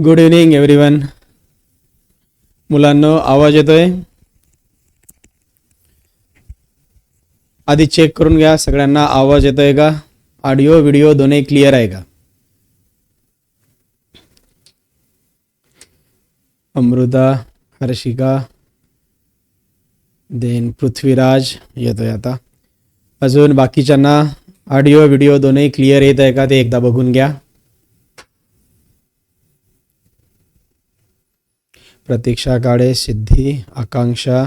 Good evening everyone. मुलांनो आवाज येतोय? आधी चेक करून घ्या सगळ्यांना आवाज येतोय का? ऑडिओ व्हिडिओ दोन्ही क्लिअर आहे का? अमृता, हर्षिका, देन पृथ्वीराज येतोय आता. अजून बाकीच्यांना ऑडिओ व्हिडिओ दोन्ही क्लिअर येत आहे का ते एकदा बघून घ्या. प्रतीक्षा काळे, सिद्धी, आकांक्षा,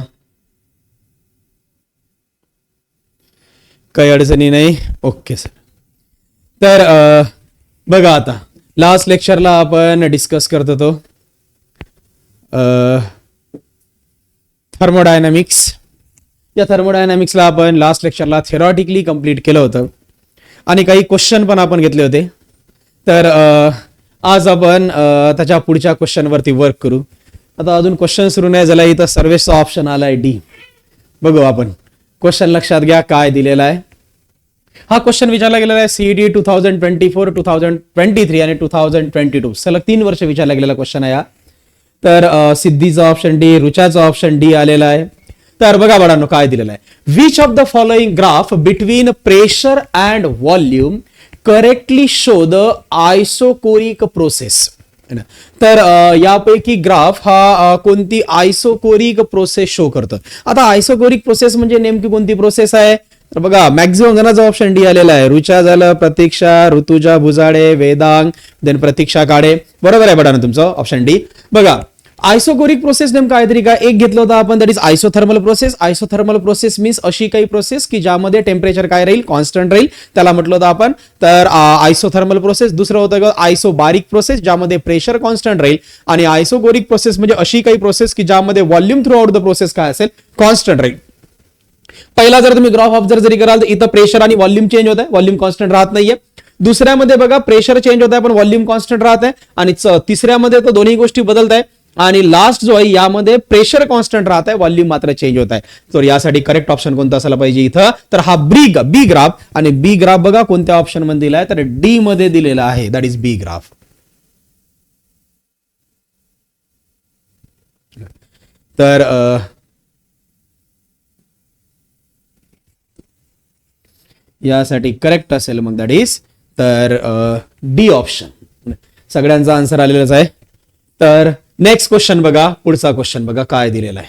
काही अडचणी नाही. Okay sir. तर बघा आता लास्ट लेक्चरला आपण डिस्कस करत होतो थर्मोडायनामिक्स. या थर्मोडायनामिक्सला आपण लास्ट लेक्चरला थेरॉटिकली कंप्लीट केलं होतं आणि काही क्वेश्चन पण आपण घेतले होते. तर आज आपण त्याच्या पुढच्या क्वेश्चनवरती वर्क करू. आता अजून क्वेश्चन सुरू नाही झाला, इथं सर्वेचा ऑप्शन आलाय डी. बघू आपण क्वेश्चन लक्षात घ्या काय दिलेला आहे. हा क्वेश्चन विचारला गेलेला आहे सीईटी 2024, 2023 आणि 2022 सलग 3 वर्ष विचारला गेलेला क्वेश्चन आहे हा. तर सिद्धीचा ऑप्शन डी, रुचाचा ऑप्शन डी आलेला आहे. तर बघा बाळांनो काय दिलेलं आहे. Which of the following graph between pressure and volume correctly show the isochoric process. तर यापैकी ग्राफ हा कोणती आयसोकोरिक प्रोसेस शो करतो. आता आयसोकोरिक प्रोसेस म्हणजे नेमकी कोणती प्रोसेस आहे? तर बघा मॅक्झिमम जणांचा ऑप्शन डी आलेला आहे. रुचा झालं, प्रतीक्षा, ऋतुजा भुजाडे, वेदांग, देन प्रतीक्षा काळे. बरोबर आहे बघा तुमचं ऑप्शन डी. बघा आयसोकोरिक प्रोसेस नेमका काहीतरी का एक घेतलं होतं आपण, that is isothermal process. Isothermal process means अशी काही प्रोसेस की ज्यामध्ये टेम्परेचर काय राहील, कॉन्स्टंट राहील, त्याला म्हटलं होतं आपण. तर आयसोथर्मल प्रोसेस. दुसरं होतं आयसोबारिक प्रोसेस, ज्यामध्ये प्रेशर कॉन्स्टंट राहील. आणि आयसोकोरिक प्रोसेस म्हणजे अशी काही प्रोसेस की ज्यामध्ये volume through out the process काय असेल, कॉन्स्टंट राहील. पहिला जर तुम्ही ग्राफ ऑब्झर्व जरी कराल तर इथं प्रेशर आणि व्हॉल्यूम चेंज होत आहे, व्हॉल्यूम कॉन्स्टंट राहत नाहीये. दुसऱ्यामध्ये बघा प्रेशर चेंज होत आहे पण व्हॉल्यूम कॉन्स्टंट राहत आहे. आणि तिसऱ्यामध्ये तर दोन्ही गोष्टी बदलत आहे. आणि लास्ट जो आहे यामध्ये प्रेशर कॉन्स्टंट राहत आहे, व्हॉल्यूम मात्र चेंज होत आहे. तर यासाठी करेक्ट ऑप्शन कोणता असायला पाहिजे इथं? तर हा बी ग्राफ. आणि बी ग्राफ बघा कोणत्या ऑप्शन मध्ये दिला आहे? तर डी मध्ये दिलेला आहे, दॅट इज बी ग्राफ. तर यासाठी करेक्ट असेल मग दॅट इज तर डी ऑप्शन. सगळ्यांचा आन्सर आलेलाच आहे. तर नेक्स्ट क्वेश्चन बघा, पुढचा क्वेश्चन बघा काय दिलेला आहे.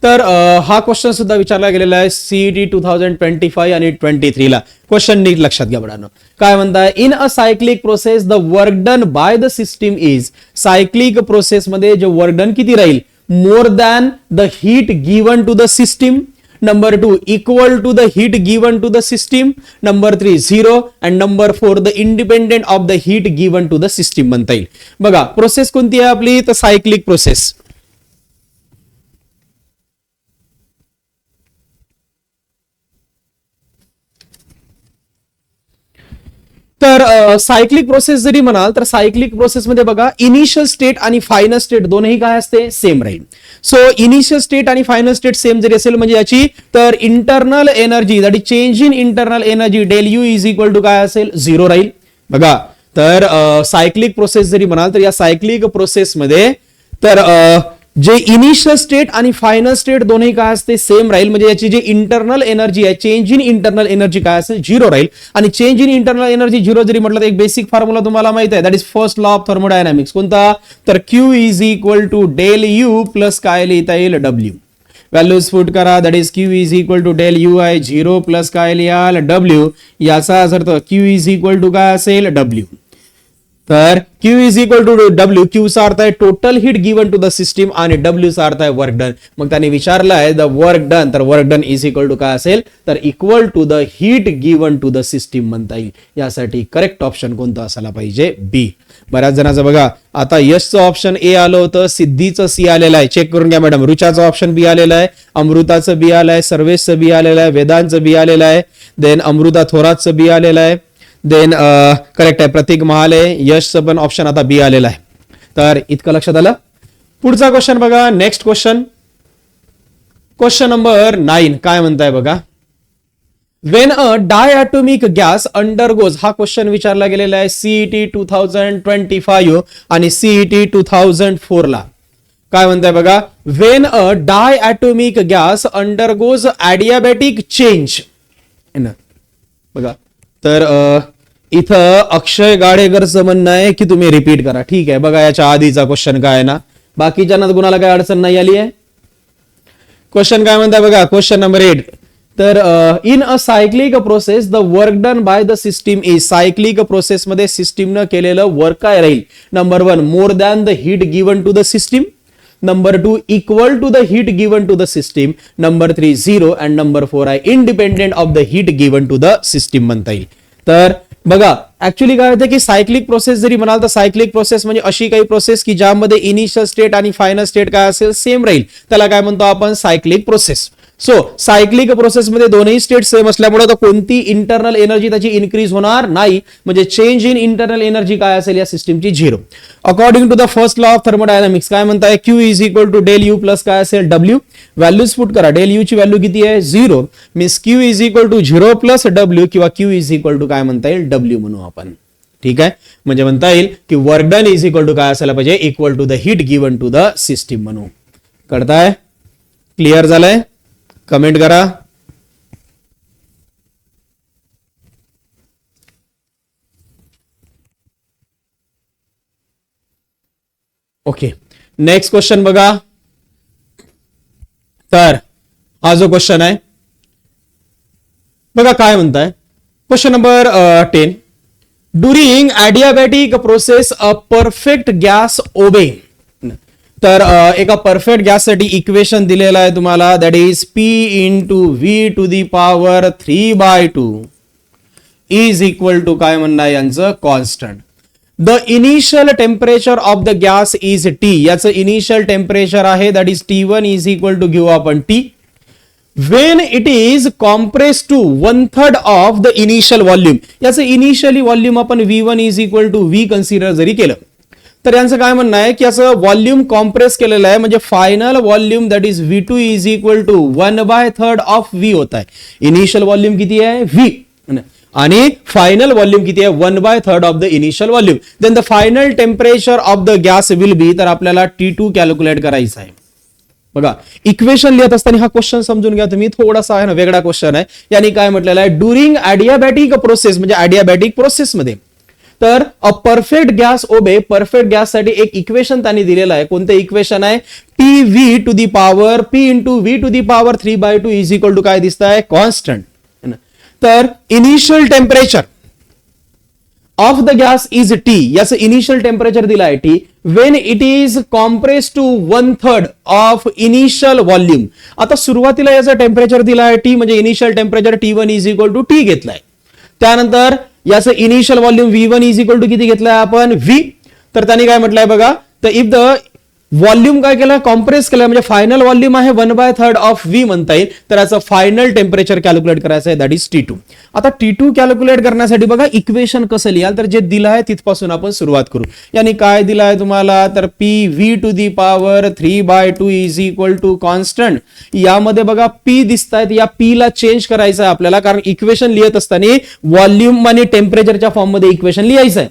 तर हा क्वेश्चन सुद्धा विचारला गेलेला आहे सीईटी 2025 आणि 23 ला. क्वेश्चन नीट लक्षात घ्या बघा. काय म्हणताय? In a cyclic process the work done by the system is. Cyclic process मध्ये जे वर्क डन किती राहील? More than the heat given to the system. Number 2 equal to the heat given to the system. Number 3 0 and number 4 the independent of the heat given to the system म्हणता येईल. बघा process कोणती आहे आपली? तर cyclic process. तर cyclic process जरी म्हणाल तर सायक्लिक प्रोसेस मध्ये बघा इनिशियल स्टेट आणि फायनल स्टेट दोनही काय असते? सेम राहील. सो इनिशियल स्टेट आणि फायनल स्टेट सेम जरी असेल म्हणजे याची तर internal energy that is change in internal energy del U is equal to काय असेल? 0 राहील. बघा तर सायक्लिक प्रोसेस जरी म्हणाल तर या सायक्लिक प्रोसेसमध्ये तर जे इनिशियल स्टेट आणि फायनल स्टेट दोन्ही काय असते? सेम राहील. म्हणजे याची जी इंटरनल एनर्जी आहे, चेंज इन इंटरनल एनर्जी काय असेल? 0 राहील. आणि चेंज इन इंटरनल एनर्जी 0 जरी म्हटलं तर एक बेसिक फॉर्म्युला तुम्हाला माहित आहे, that is first law of thermodynamics. कोणता? तर Q is equal to del U plus काय लिहिता येईल? डब्ल्यू. व्हॅल्यूज पुट करा, that is Q is equal to del U आहे 0 प्लस काय लिहाल? डब्ल्यू. याचा अर्थ क्यू इज इक्वल टू काय असेल? डब्ल्यू. तर Q is equal to W. Q चा अर्थ आहे total heat given to the system आणि डब्ल्यू चा अर्थ आहे वर्क डन. मग त्याने विचारलं आहे द वर्क डन, तर work done is equal to काय असेल? तर equal to the heat given to the system म्हणता येईल. यासाठी करेक्ट ऑप्शन कोणता असायला पाहिजे? बी. बऱ्याच जणांचं बघा आता यशचं ऑप्शन ए आलं होतं, सिद्धीचं सी आलेलं आहे. चेक करून घ्या मॅडम. रुचाचं ऑप्शन बी आलेलं आहे, अमृताचं बी आलं आहे, सर्वेशचं बी आलेलं आहे, वेदांचं बी आलेलं आहे, देन अमृता थोरातचं बी आलेलं आहे, देन करेक्ट आहे प्रतीक महाले, यशचं पण ऑप्शन आता बी आलेला आहे. तर इतकं लक्षात आलं. पुढचा क्वेश्चन बघा. नेक्स्ट क्वेश्चन, क्वेश्चन नंबर 9 काय म्हणताय बघा. When a diatomic gas undergoes, हा क्वेश्चन विचारला गेलेला आहे सीईटी 2025 आणि सीईटी 2004 ला. काय म्हणताय बघा, when a diatomic gas undergoes adiabatic change. बघा तर इथं अक्षय गाडेकरचं म्हणणं आहे की तुम्ही रिपीट करा. ठीक आहे, बघा याच्या आधीचा क्वेश्चन काय आहे ना, बाकीच्यांना कुणाला काय अडचण नाही आली आहे. क्वेश्चन काय म्हणताय बघा, क्वेश्चन नंबर 8. तर in a cyclic process the work done by the system is, cyclic प्रोसेसमध्ये सिस्टीमनं केलेलं वर्क काय राहील. Number 1 more than the heat given to the system. Number 2 equal to the heat given to the system. Number 3 0 and number 4 आहे independent of the heat given to the system म्हणता येईल. तर बघा ऍक्च्युली काय होतं की सायक्लिक प्रोसेस जरी म्हणाल तर सायक्लिक प्रोसेस म्हणजे अशी काही प्रोसेस की ज्यामध्ये इनिशियल स्टेट आणि फायनल स्टेट काय असेल सेम राहील, त्याला काय म्हणतो आपण सायक्लिक प्रोसेस. सो सायक्लिक प्रोसेसमध्ये दोनही स्टेट सेम असल्यामुळे तर कोणती इंटरनल एनर्जी त्याची इन्क्रीज होणार नाही, म्हणजे चेंज इन इंटरनल एनर्जी काय असेल या सिस्टीमची 0. According to the first law of thermodynamics काय म्हणताय, Q is equal to del U plus काय असेल W. व्हॅल्यूज पुट करा, डेल यू ची व्हॅल्यू किती आहे 0, means Q is equal to 0 plus W किंवा Q इज इक्वल टू काय म्हणता येईल W म्हणू आपण. ठीक आहे, म्हणजे म्हणता येईल की work done is equal to काय असायला पाहिजे, equal to the heat given to the system म्हणू. कळताय, क्लिअर झालंय, कमेंट करा. ओके, नेक्स्ट क्वेश्चन बघा. तर हा जो क्वेश्चन आहे बघा काय म्हणताय, question number 10. During adiabatic process a perfect gas obey. तर एका परफेक्ट गॅससाठी इक्वेशन दिलेलं आहे तुम्हाला, that is P into V to the power 3/2 is equal to काय म्हणणं आहे यांचं constant. The initial temperature of the gas is T, याचं इनिशियल टेम्परेचर आहे that is T1 is equal to घेऊ आपण T. When it is compress to 1/3 of the initial volume, याचं initially volume आपण V1 is equal to V consider जरी केलं तर यांचं काय म्हणणं आहे की असं व्हॉल्यूम कॉम्प्रेस केलेलं आहे, म्हणजे final volume that is V2 is equal to 1/3 of V होत आहे. इनिशियल व्हॉल्यूम किती आहे V आणि फायनल व्हॉल्यूम किती आहे 1/3 of the initial volume. Then the final temperature of the gas will be, तर आपल्याला T2 कॅल्क्युलेट करायचं आहे. बघा इक्वेशन लिहित असताना हा क्वेश्चन समजून घ्या तुम्ही, थोडासा आहे ना वेगळा क्वेश्चन आहे. यांनी काय म्हटलेलं आहे, ड्युरिंग ॲडियाबॅटिक प्रोसेस, म्हणजे ॲडियाबॅटिक प्रोसेसमध्ये तर a perfect gas obey, perfect gas साठी एक इक्वेशन त्यांनी दिलेलं आहे. कोणतं इक्वेशन आहे, PV to the power P into V to the power 3/2 is equal to काय दिसत आहे कॉन्स्टंट. तर initial temperature of the gas is T, याचं इनिशियल टेम्परेचर दिलं आहे T. When it is compress to 1/3 of initial volume. आता सुरुवातीला याचं टेम्परेचर दिलं आहे T, म्हणजे initial temperature T1 is equal to T घेतलाय. त्यानंतर याचं initial volume V1 is equal to किती घेतलाय आपण V. तर त्यांनी काय म्हटलंय बघा, तर इफ द व्हॉल्यूम काय केलं कॉम्प्रेस केलं, म्हणजे फायनल व्हॉल्यूम आहे 1/3 ऑफ V म्हणता येईल, तर याचं फायनल टेम्परेचर कॅल्क्युलेट करायचं आहे दॅट इज T2. आता T2 कॅल्क्युलेट करण्यासाठी बघा इक्वेशन कसं लिहाल, तर जे दिलं आहे तिथपासून आपण सुरुवात करू. यानी काय दिलं आहे तुम्हाला, तर PV to the power 3/2 is equal to constant. यामध्ये बघा P दिसत आहेत, या P ला चेंज करायचं आहे आपल्याला, कारण इक्वेशन लिहित असताना व्हॉल्यूम आणि टेम्परेचरच्या फॉर्म मध्ये इक्वेशन लिहायचं आहे.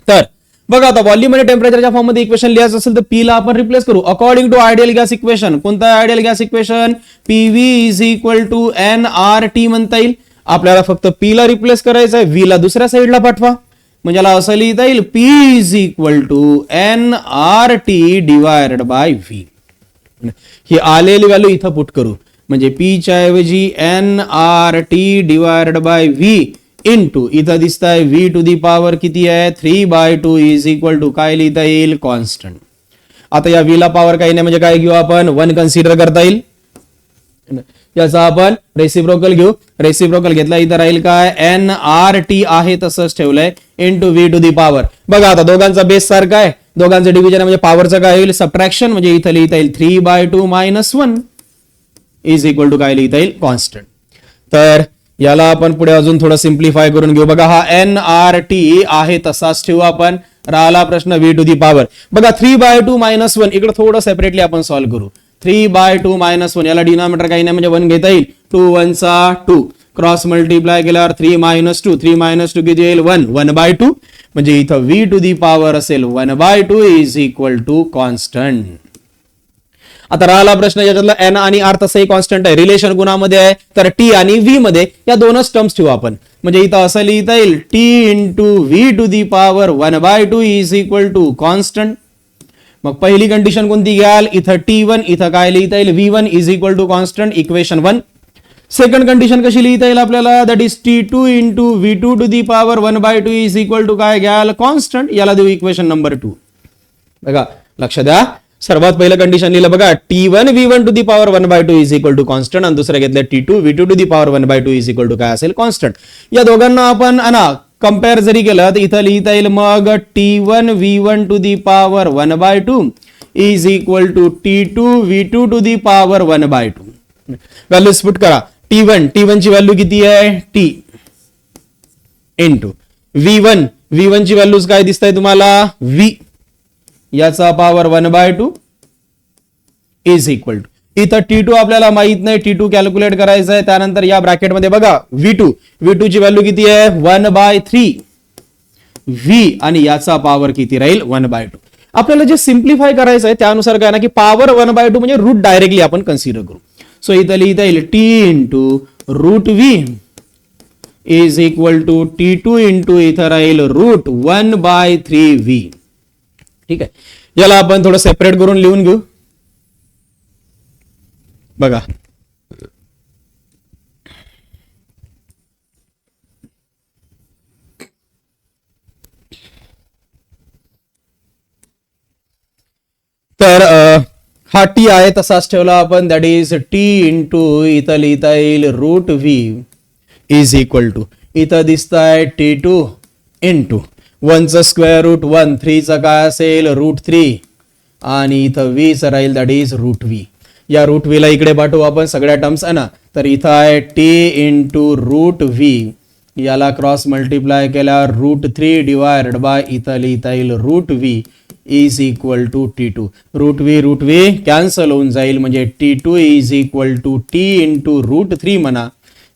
तर बघा आता व्हॉल्यूम आणि टेम्परेचरच्या फॉर्म मध्ये इक्वेशन लिहायचं असेल तर P ला आपण रिप्लेस करू according to ideal gas equation. कोणता ideal gas equation, PV is equal to nRT म्हणता येईल. आपल्याला फक्त P ला रिप्लेस करायचं आहे, V ला दुसऱ्या साईडला पाठवा, म्हणजे याला असं लिहिता येईल P is equal to nRT divided by V. ही आलेली व्हॅल्यू इथं पुट करू, म्हणजे P च्या ऐवजी nRT divided by V into इथं दिसत आहे V टू दी पॉवर किती आहे 3/2 इज इक्वल टू काय लिहिता येईल कॉन्स्टंट. आता या V ला पॉवर काही नाही, म्हणजे काय घेऊ आपण 1 कन्सिडर करता येईल. याचा आपण रेसिप्रोकल घेऊ, रेसिप्रोकल घेतला इथं राहील काय nRT आहे तसंच ठेवलंय into V to the power. बघा आता दोघांचा बेस सारखा आहे, दोघांचं डिव्हिजन म्हणजे पॉवरचं काय होईल सबट्रॅक्शन, म्हणजे इथं लिहिता येईल 3/2 - 1 इज इक्वल टू काय लिहिता येईल कॉन्स्टंट. तर याला आपण पुढे अजून थोडं सिम्प्लिफाय करून घेऊ. बघा हा nRT आहे तसाच ठेवू आपण, राहिला प्रश्न V टू दी पॉवर. बघा 3/2 - 1 इकडे थोडं सेपरेटली आपण सॉल्व्ह करू. 3/2 - 1 याला डिनॉमिनेटर काही नाही म्हणजे 1 घेता येईल, 2 1 2 क्रॉस मल्टिप्लाय केल्यावर 3 - 2 किती येईल 1 1/2 म्हणजे इथं v टू दी पॉवर असेल 1/2 इज इक्वल टू कॉन्स्टंट. आता राहिला प्रश्न याच्यातला n आणि r तसंही कॉन्स्टंट आहे, रिलेशन कुणामध्ये आहे तर t आणि v मध्ये, या दोनच टर्म्स ठेवू आपण. म्हणजे इथं असं लिहिता येईल t into v to the power 1/2 is equal to constant. मग पहिली कंडिशन कोणती घ्याल, इथं t1, इथं काय लिहिता येईल v1 is equal to constant, equation 1. Second condition कशी लिहिता येईल आपल्याला, that is t2 into v2 to the power 1/2 is equal to काय घ्याल कॉन्स्टंट, याला देऊ इक्वेशन नंबर 2. बघा लक्ष द्या, सर्वात पहिलं कंडिशन लिहिलं बघा t1 v1 to the power 1/2 is equal to constant आणि दुसरं घेतलं t2 v2 to the power 1/2 is equal to काय असेल कॉन्स्टंट. या दोघांना आपण कंपेअर जरी केलं तर इथं लिहिता येईल मग t1 v1 to the power 1/2 is equal to t2 v2 to the power 1/2. Values put करा. t1 ची व्हॅल्यू किती आहे t इंटू v1 ची व्हॅल्यूज काय दिसत आहे तुम्हाला v याचा पॉवर 1/2 इज इक्वल टू, इथं t2 आपल्याला माहित नाही, t2 कॅल्क्युलेट करायचं आहे. त्यानंतर या ब्रॅकेटमध्ये बघा v2 ची व्हॅल्यू किती आहे 1/3 v आणि याचा पॉवर किती राहील 1/2. आपल्याला जे सिम्प्लिफाय करायचं आहे त्यानुसार काय ना की पॉवर 1/2 म्हणजे रूट डायरेक्टली आपण कन्सिडर करू. सो इथं लिहिता येईल t into root v is equal to t2 into इथं राहील रूट 1/3v. ठीक आहे, याला आपण थोडं सेपरेट करून लिहून घेऊ. बघा तर हा टी आहे तसाच ठेवला आपण, दॅट इज टी इंटू इथं लिहिता येईल root V is equal to, इथं दिसतंय t2 इंटू 1चं स्क्वेअर रूट 1, 3चं काय असेल रूट 3 आणि इथं v चं राहील दॅट इज रूट v. या रूट v ला इकडे पाठवू आपण सगळ्या टर्म्स आहे ना, तर इथं आहे t इंटू रूट v, याला क्रॉस मल्टिप्लाय केल्यावर रूट 3 डिवाइडेड बाय इथं लिहिता येईल root v is equal to t2. Root v cancel होऊन जाईल म्हणजे t2 is equal to t into root 3 म्हणा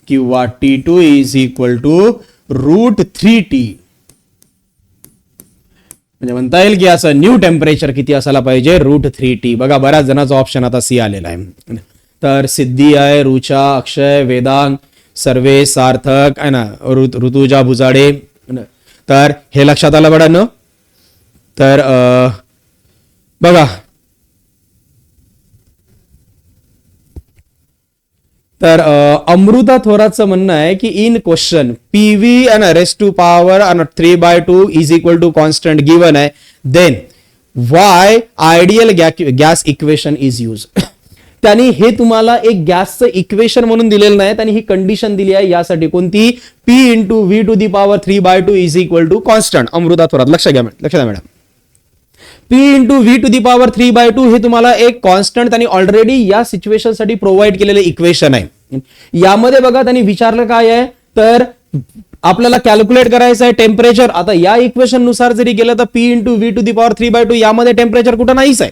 किंवा t2 is equal to route 3t. म्हणजे म्हणता येईल की असं न्यू टेम्परेचर किती असायला पाहिजे रूट 3t. बघा बऱ्याच जणांचा ऑप्शन आता सी आलेला आहे. तर सिद्धी आहे, रुचा, अक्षय, वेदांग, सर्वे, सार्थक आहे ना, ऋतुजा भुजाडे. तर हे लक्षात आलं बघा. तर बघा तर अमृता थोरातचं म्हणणं आहे की in question PV and raise to power 3/2 is equal to constant given आहे, then why ideal gas equation is use. त्यांनी हे तुम्हाला एक गॅसचं इक्वेशन म्हणून दिलेलं नाही, त्यांनी ही कंडिशन दिली आहे यासाठी कोणती, p into V to the power 3/2 is equal to constant. Amruta Thorat लक्षात द्या madam. p into V to the power 3/2 हे तुम्हाला एक कॉन्स्टंट त्यांनी ऑलरेडी या सिच्युएशन साठी प्रोव्हाइड केलेले इक्वेशन आहे. यामध्ये बघा त्यांनी विचारलं काय आहे, तर आपल्याला कॅल्क्युलेट करायचं आहे टेम्परेचर. आता या इक्वेशन नुसार जरी गेलं तर p into V to the power 3/2 यामध्ये टेम्परेचर कुठं नाहीच आहे.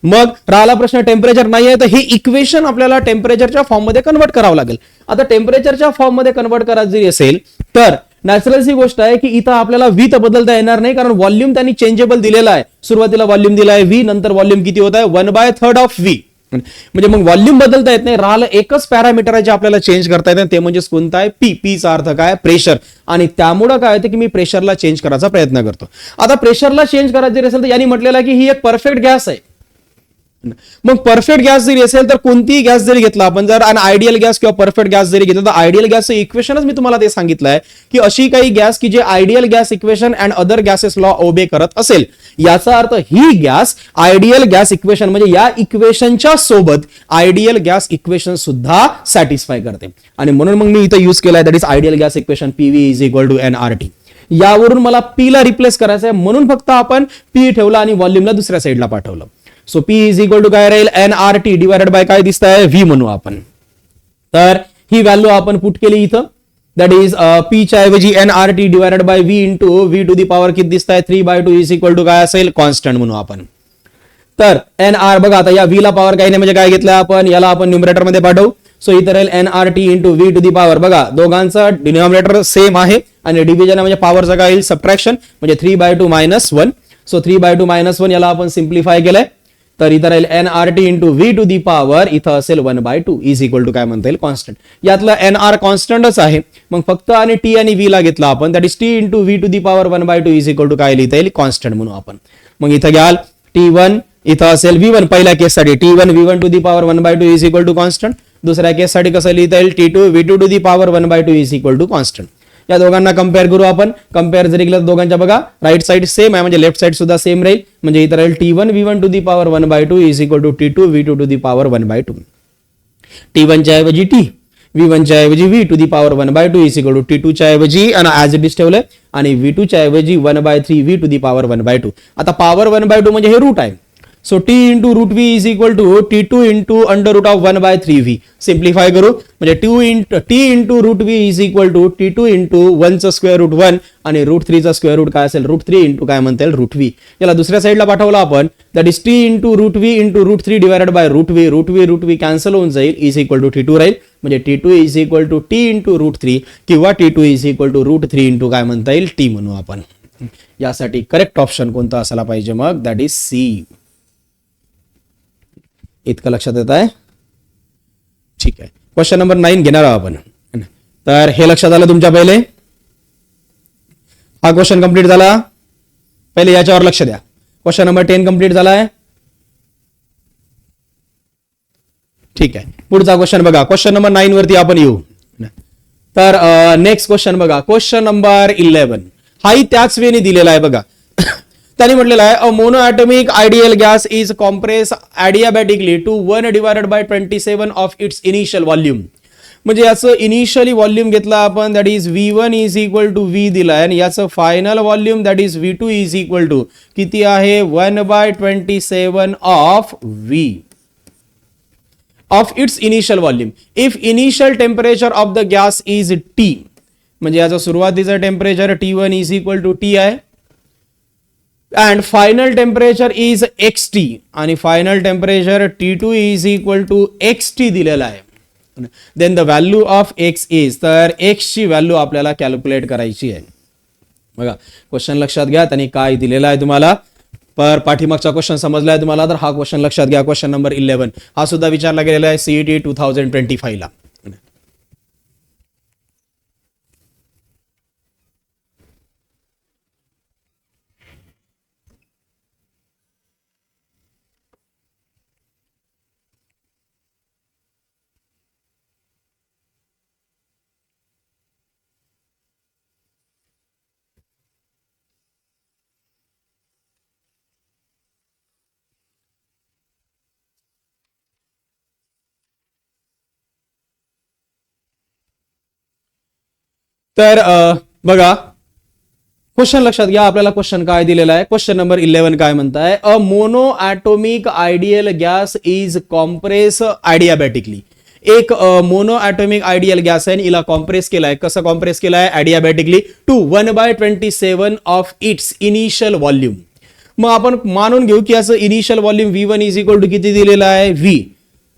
मग राहिला प्रश्न टेम्परेचर नाही आहे, तर हे इक्वेशन आपल्याला टेम्परेचरच्या फॉर्म मध्ये कन्वर्ट करावं लागेल. आता टेम्परेचरच्या फॉर्म मध्ये कन्वर्ट करायचं जरी असेल तर नॅचरल ही गोष्ट आहे की इथं आपल्याला व्ही तर बदलता येणार नाही, कारण व्हॉल्यूम त्यांनी चेंजेबल दिलेला आहे. सुरुवातीला व्हॉल्यूम दिला आहे व्ही, नंतर व्हॉल्यूम किती होत आहे 1/3 ऑफ व्ही. म्हणजे मग व्हॉल्यूम बदलता येत नाही, राहिलं एकच पॅरामीटर आहे जे आपल्याला चेंज करता येतं, ते म्हणजे कोणता आहे पी चा अर्थ काय प्रेशर. आणि त्यामुळे काय होतं की मी प्रेशरला चेंज करायचा प्रयत्न करतो. आता प्रेशरला चेंज करायचे असेल तर यांनी म्हटलेलं आहे की ही एक परफेक्ट गॅस आहे. मग परफेक्ट गॅस जरी असेल तर कोणतीही गॅस जरी घेतला आपण, जर आयडियल गॅस किंवा परफेक्ट गॅस जरी घेतला तर आयडियल गॅसचं इक्वेशनच मी तुम्हाला ते सांगितलं आहे की अशी काही गॅस की जे ideal gas equation and other gases law obey करत असेल, याचा अर्थ ही गॅस आयडियल गॅस इक्वेशन म्हणजे या इक्वेशनच्या सोबत आयडियल गॅस इक्वेशन सुद्धा सॅटिस्फाय करते. आणि म्हणून मग मी इथं यूज केलाय that is ideal gas equation PV is equal to nRT. यावरून मला पी ला रिप्लेस करायचं आहे म्हणून फक्त आपण पी ठेवला आणि व्हॉल्यूमला दुसऱ्या साईडला पाठवलं. So P is equal to काय राहील nRT डिवायडेड बाय काय दिसत आहे V म्हणू आपण. तर ही व्हॅल्यू आपण पुट केली इथं, दॅट इज P च्या ऐवजी nRT divided by V into V to the power किती दिसत आहे 3/2 इज इक्वल टू काय असेल कॉन्स्टंट म्हणू आपण. तर nR बघा आता या V ला पॉवर काही नाही म्हणजे काय घेतलं आपण, याला आपण न्यूमरेटर मध्ये पाठवू. सो इथं राहील nRT into V to the power. बघा दोघांचा डिनॉमिनेटर सेम आहे आणि डिव्हिजन म्हणजे पॉवरचा काय येईल सबट्रॅक्शन म्हणजे 3/2 - 1. सो 3/2 - 1 याला आपण सिम्प्लिफाय केलंय तर इथं राहील nRT into V to the power इथं असेल 1/2 इज इक्वल टू काय म्हणता येईल कॉन्स्टंट. यातलं nr कॉन्स्टंटच आहे मग फक्त आणि t आणि v ला घेतला आपण that is t into V to the power 1/2 is equal to काय लिहिता येईल कॉन्स्टंट म्हणून आपण. मग इथं घ्याल t1 इथं असेल v1 पहिल्या केससाठी t1 v1 to the power 1/2 is equal to constant. दुसऱ्या केससाठी कसं लिहिता येईल t2 v2 to the power 1/2 is equal to constant. या दोघांना कंपेअर करू आपण. कंपेअर जरी केलं दोघांच्या बघा राईट साईड सेम आहे म्हणजे लेफ्ट साईड सुद्धा सेम राहील म्हणजे इथं राहील t1 v1 to the power 1/2 is equal to t2 v2 to the power 1/2. t1 च्या ऐवजी t v1 च्या ऐवजी v to the power 1/2 is equal to t2 च्या ऐवजी आणि ऍज इट इज ठेवलंय आणि v2 च्या ऐवजी 1/3 v टू दी पॉवर 1/2. आता पॉवर 1/2 म्हणजे हे रूट आहे. So t into root v is equal to t2 into under root of 1/3v. Simplify करू म्हणजे t into root v is equal to t2 into 1चं square root 1 आणि route 3चा square route काय असेल root 3 into काय म्हणता येईल root v. याला दुसऱ्या साईडला पाठवलं आपण that is t into root v into root 3 divided by root v cancel होऊन जाईल इज इक्वल टू t2 राहील म्हणजे t2 is equal to t into root 3 किंवा t2 is equal to root 3 into काय म्हणता येईल t म्हणू आपण. यासाठी करेक्ट ऑप्शन कोणता असायला पाहिजे मग दॅट इज सी. इतकं लक्षात येत आहे ठीक आहे. क्वेश्चन नंबर 9 घेणार आहोत आपण. तर हे लक्षात आलं तुमच्या पहिले हा क्वेश्चन कंप्लीट झाला. पहिले याच्यावर लक्ष द्या. क्वेश्चन नंबर 10 कंप्लीट झालाय ठीक आहे. पुढचा क्वेश्चन बघा क्वेश्चन नंबर 9 वरती आपण येऊ. तर नेक्स्ट क्वेश्चन बघा क्वेश्चन नंबर 11 हाही त्याच वेळी दिलेला आहे. बघा त्यांनी म्हटलेलं आहे a monoatomic ideal gas is compress adiabatically to 1 divided by 27 of its initial volume. म्हणजे याचं इनिशियली व्हॉल्यूम घेतला आपण that is v1 is equal to v दिलाय आणि याचं final volume that is v2 is equal to किती आहे 1/27 of v of its initial volume. If initial temperature of the gas is t म्हणजे याचं सुरुवातीचं temperature t1 is equal to t आहे and final temperature is xt आणि final temperature T2 is equal to xt दिलेला आहे. then the value of x is तर x ची value आपल्याला कॅल्क्युलेट करायची आहे. बघा क्वेश्चन लक्षात घ्या आणि काय दिलेला आहे तुम्हाला. पर पाठीमागचा क्वेश्चन समजला आहे तुम्हाला तर हा क्वेश्चन लक्षात घ्या. क्वेश्चन नंबर 11 हा सुद्धा विचारला गेलेला आहे CET 2025 ला. तर बघा क्वेश्चन लक्षात घ्या. आपल्याला क्वेश्चन काय दिलेला आहे. क्वेश्चन नंबर 11 काय म्हणताय a monoatomic ideal gas is compress adiabatically. एक मोनो ॲटोमिक आयडियल गॅस आहे हिला कॉम्प्रेस केलाय. कसं कॉम्प्रेस केलाय adiabatically to 1/27 of its initial volume. मग आपण मानून घेऊ की याचं initial volume v1 is equal to किती दिलेला आहे v.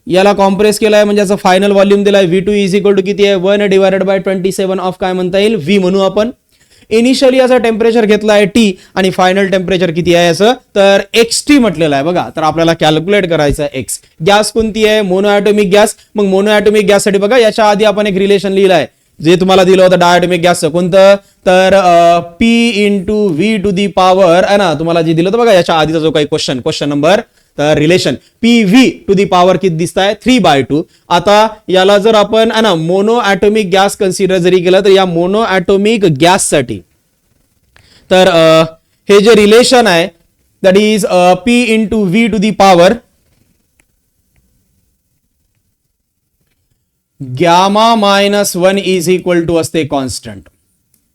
याला कॉम्प्रेस केलाय म्हणजे याचा फायनल व्हॉल्यूम दिलाय v2 इज इक्वल टू किती आहे 1/27 ऑफ काय म्हणता येईल v म्हणू आपण. इनिशियली याचा टेम्परेचर घेतला आहे t आणि फायनल टेम्परेचर किती आहे याचं तर xt म्हटलेलं आहे. बघा तर आपल्याला कॅल्क्युलेट करायचं आहे x. गॅस कोणती आहे मोनोएटॉमिक गॅस. मग मोनोएटॉमिक गॅस साठी बघा याच्या आधी आपण एक रिलेशन लिहिलं आहे जे तुम्हाला दिलं होतं डायटॉमिक गॅसचं कोणतं तर p into V to the power आहे ना तुम्हाला जे दिलं होतं बघा याच्या आधीचा जो काही क्वेश्चन नंबर तर relation PV to the power किती दिसत आहे 3/2. आता याला जर आपण आहे ना मोनो ॲटोमिक गॅस कन्सिडर जरी केलं तर या मोनो ॲटोमिक गॅस साठी तर हे जे रिलेशन आहे that is P into V to the power gamma -1 is equal to असते कॉन्स्टंट.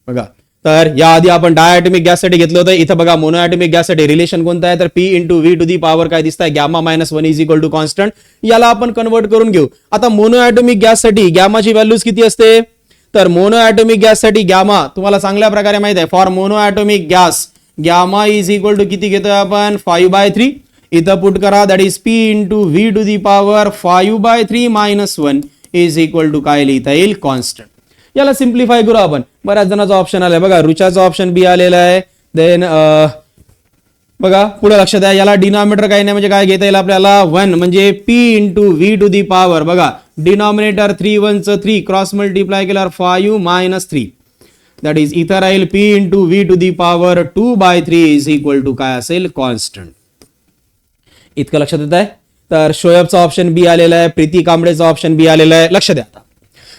बघा तर या आधी आपण डायटॉमिक गॅस साठी घेतलं होतं. इथं बघा मोनोएटॉमिक गॅस साठी रिलेशन कोणतं आहे तर P into V to the power काय दिसत आहे gamma -1 is equal to constant. याला आपण कन्वर्ट करून घेऊ. आता मोनोएटॉमिक गॅस साठी गॅमाची व्हॅल्यूज किती असते तर मोनोएटॉमिक गॅस साठी गॅमा तुम्हाला चांगल्या प्रकारे माहित आहे. For monoatomic gas gamma is equal to किती घेतोय आपण 5/3. इथं पुट करा that is P into V to the power 5/3 - 1 is equal to काय लिहिता येईल कॉन्स्टंट. याला सिम्प्लिफाय करू आपण. बऱ्याच जणांचा ऑप्शन आलाय बघा, रुचाचा ऑप्शन बी आलेला आहे. देन बघा पुढे लक्ष द्या, याला डिनॉमिनेटर काही नाही म्हणजे काय घेता येईल आपल्याला 1 म्हणजे p into V to the power. बघा डिनॉमिनेटर 3 1 च 3 क्रॉस मल्टिप्लाय केल्यावर 5 मायनस 3 दॅट इज इथं राहील p into V to the power 2/3 is equal to काय असेल कॉन्स्टंट. इतकं लक्षात येत आहे. तर शोएबचा ऑप्शन बी आलेला आहे, प्रीती कांबळेचा ऑप्शन बी आलेला आहे. लक्ष द्या,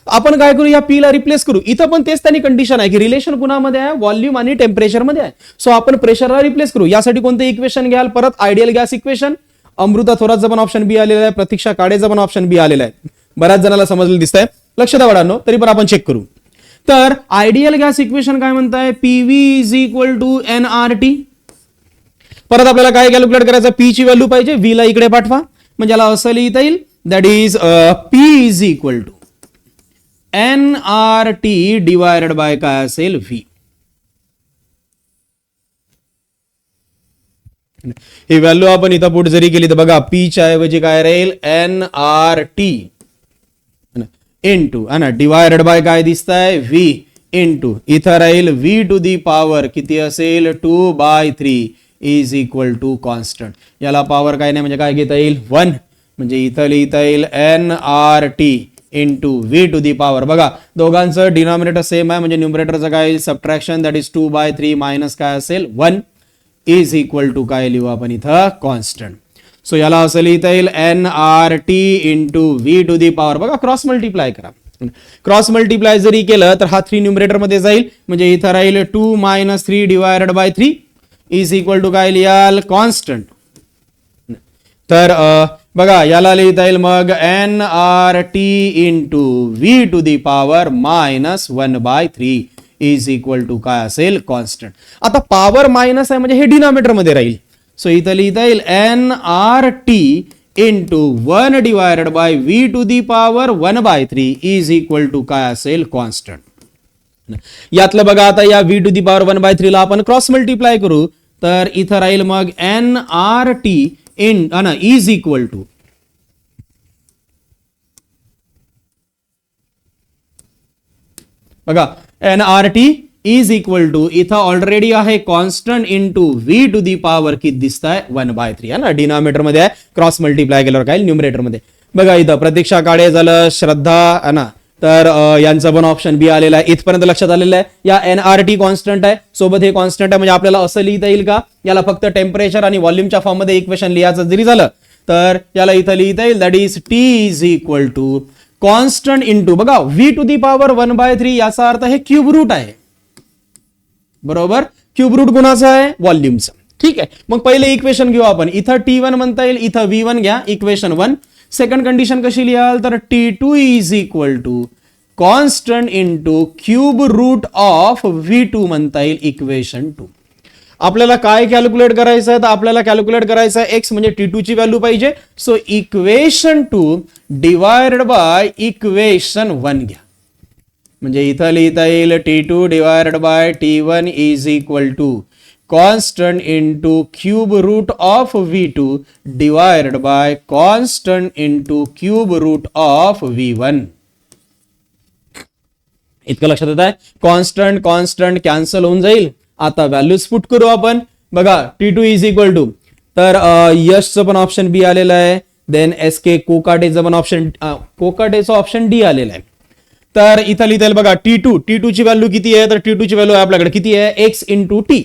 आपण काय करू, या पी ला रिप्लेस करू. इथं पण तेच त्यांनी कंडिशन आहे की रिलेशन कुणामध्ये आहे, व्हॉल्यूम आणि टेम्परेचर मध्ये आहे. सो आपण प्रेशरला रिप्लेस करू. यासाठी कोणतं इक्वेशन घ्याल, परत आयडियल गॅस इक्वेशन. अमृता थोरातचा पण ऑप्शन बी आलेला आहे, प्रतीक्षा काळेचा पण ऑप्शन बी आलेला आहे. बऱ्याच जणांना समजलं दिसतंय. लक्ष द्या वडांनो, तरी पण आपण चेक करू. तर आयडियल गॅस इक्वेशन काय म्हणताय, PV is equal to NRT. परत आपल्याला काय कॅल्क्युलेट करायचं, पी ची व्हॅल्यू पाहिजे, व्ही ला इकडे पाठवा. म्हणजे याला असं लिहिता येईल, that is P is equal to NRT divided by काय असेल व्ही. ही व्हॅल्यू आपण इथं पुट जरी केली तर बघा पी च्या ऐवजी काय राहील NRT इंटू डिवायडेड बाय काय दिसतंय व्ही इंटू इथं राहील व्ही टू दी पॉवर किती असेल 2/3 इज इक्वल टू कॉन्स्टंट. याला पॉवर काय नाही म्हणजे काय घेता येईल 1 म्हणजे इथं लिहिता येईल NRT into V to the power. बघा दोघांचं डिनॉमिनेटर सेम आहे म्हणजे न्यूमरेटरचं काय सबट्रॅक्शन दॅट इज 2/3 मायनस काय असेल 1 इज इक्वल टू काय लिहू आपण इथं कॉन्स्टंट. सो याला असं लिहिता येईल NRT into V to the power. बघा क्रॉस मल्टिप्लाय करा. क्रॉस मल्टिप्लाय जरी केलं तर हा 3 न्यूमरेटर मध्ये जाईल म्हणजे इथं राहील 2 - 3 divided by 3 is equal to काय लिहाल कॉन्स्टंट. तर बघा याला लिहिता येईल मग NRT into V to the power -1/3 is equal to काय असेल कॉन्स्टंट. आता पॉवर मायनस आहे म्हणजे हे डिनॉमिनेटर मध्ये राहील. सो इथं लिहिता येईल NRT into 1 divided by V to the power 1/3 is equal to काय असेल कॉन्स्टंट. यातलं बघा आता या व्ही टू दी पॉवर 1/3 ला आपण क्रॉस मल्टिप्लाय करू तर इथं राहील मग NRT इज इक्वल टू बघा NRT इज इक्वल टू इथं ऑलरेडी आहे constant into V to the power किती दिसत आहे 1/3 आहे ना. डिनॉमिनेटर मध्ये आहे, क्रॉस मल्टिप्लाय केल्यावर काय न्यूमरेटर मध्ये. बघा इथं प्रतीक्षा काळे झालं, श्रद्धा आहे ना, तर यांचं पण ऑप्शन बी आलेला आहे. इथपर्यंत लक्षात आलेलं आहे. या NRT कॉन्स्टंट आहे सोबत हे कॉन्स्टंट आहे म्हणजे आपल्याला असं लिहिता येईल का, याला फक्त टेम्परेचर आणि व्हॉल्यूमच्या फॉर्म मध्ये इक्वेशन लिहायचं जरी झालं तर याला इथं लिहिता येईल that is T is equal to constant into बघा व्ही टू दी पॉवर 1/3 याचा अर्थ हे क्यूब रूट आहे. बरोबर, क्यूब रूट गुणाचं आहे व्हॉल्यूमचं. ठीक आहे, मग पहिले इक्वेशन घेऊ आपण. इथं T1 म्हणता येईल, इथं V1 घ्या इक्वेशन 1. सेकंड कंडिशन कशी लिहाल तर T2 is equal to constant into cube root of V2 म्हणता येईल इक्वेशन 2. आपल्याला काय कॅल्क्युलेट करायचं आहे तर आपल्याला कॅल्क्युलेट करायचं आहे x म्हणजे T2 ची व्हॅल्यू पाहिजे. So equation 2 divided by equation 1 घ्या म्हणजे इथं लिहिता येईल T2 divided by T1 is equal to constant into cube root of V2 divided by constant into cube root of V1. इतकं लक्षात येत आहे. कॉन्स्टंट कॉन्स्टंट कॅन्सल होऊन जाईल. आता व्हॅल्यूज पुट करू आपण. बघा T2 इज इक्वल टू तर यशचं पण ऑप्शन बी आलेलं आहे. देन SK कोकाटेचं पण कोकाटेचं ऑप्शन डी आलेलं आहे. तर इथं लिहिता येईल बघा T2 ची व्हॅल्यू किती आहे तर T2 ची व्हॅल्यू आपल्याकडे किती आहे x into T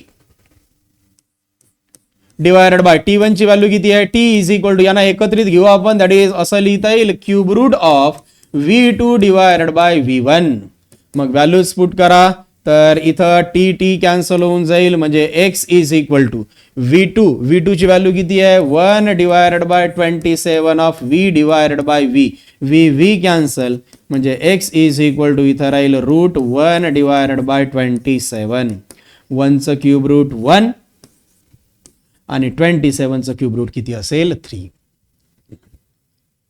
divided by T1 ची व्हॅल्यू किती आहे T इज इक्वल टू यांना एकत्रित घेऊ आपण दॅट इज असं लिहिता येईल cube root of V2 divided by V1. मग व्हॅल्यूज पुट करा तर इथं T कॅन्सल होऊन जाईल म्हणजे x is equal to V2 ची व्हॅल्यू किती आहे 1 divided by 27 of V divided by V cancel म्हणजे x इज इक्वल टू इथं राहील रूट 1 डिवायडेड बाय 27. 1 चं क्यूब रूट 1 आणि 27 चं क्यूब रूट किती असेल 3.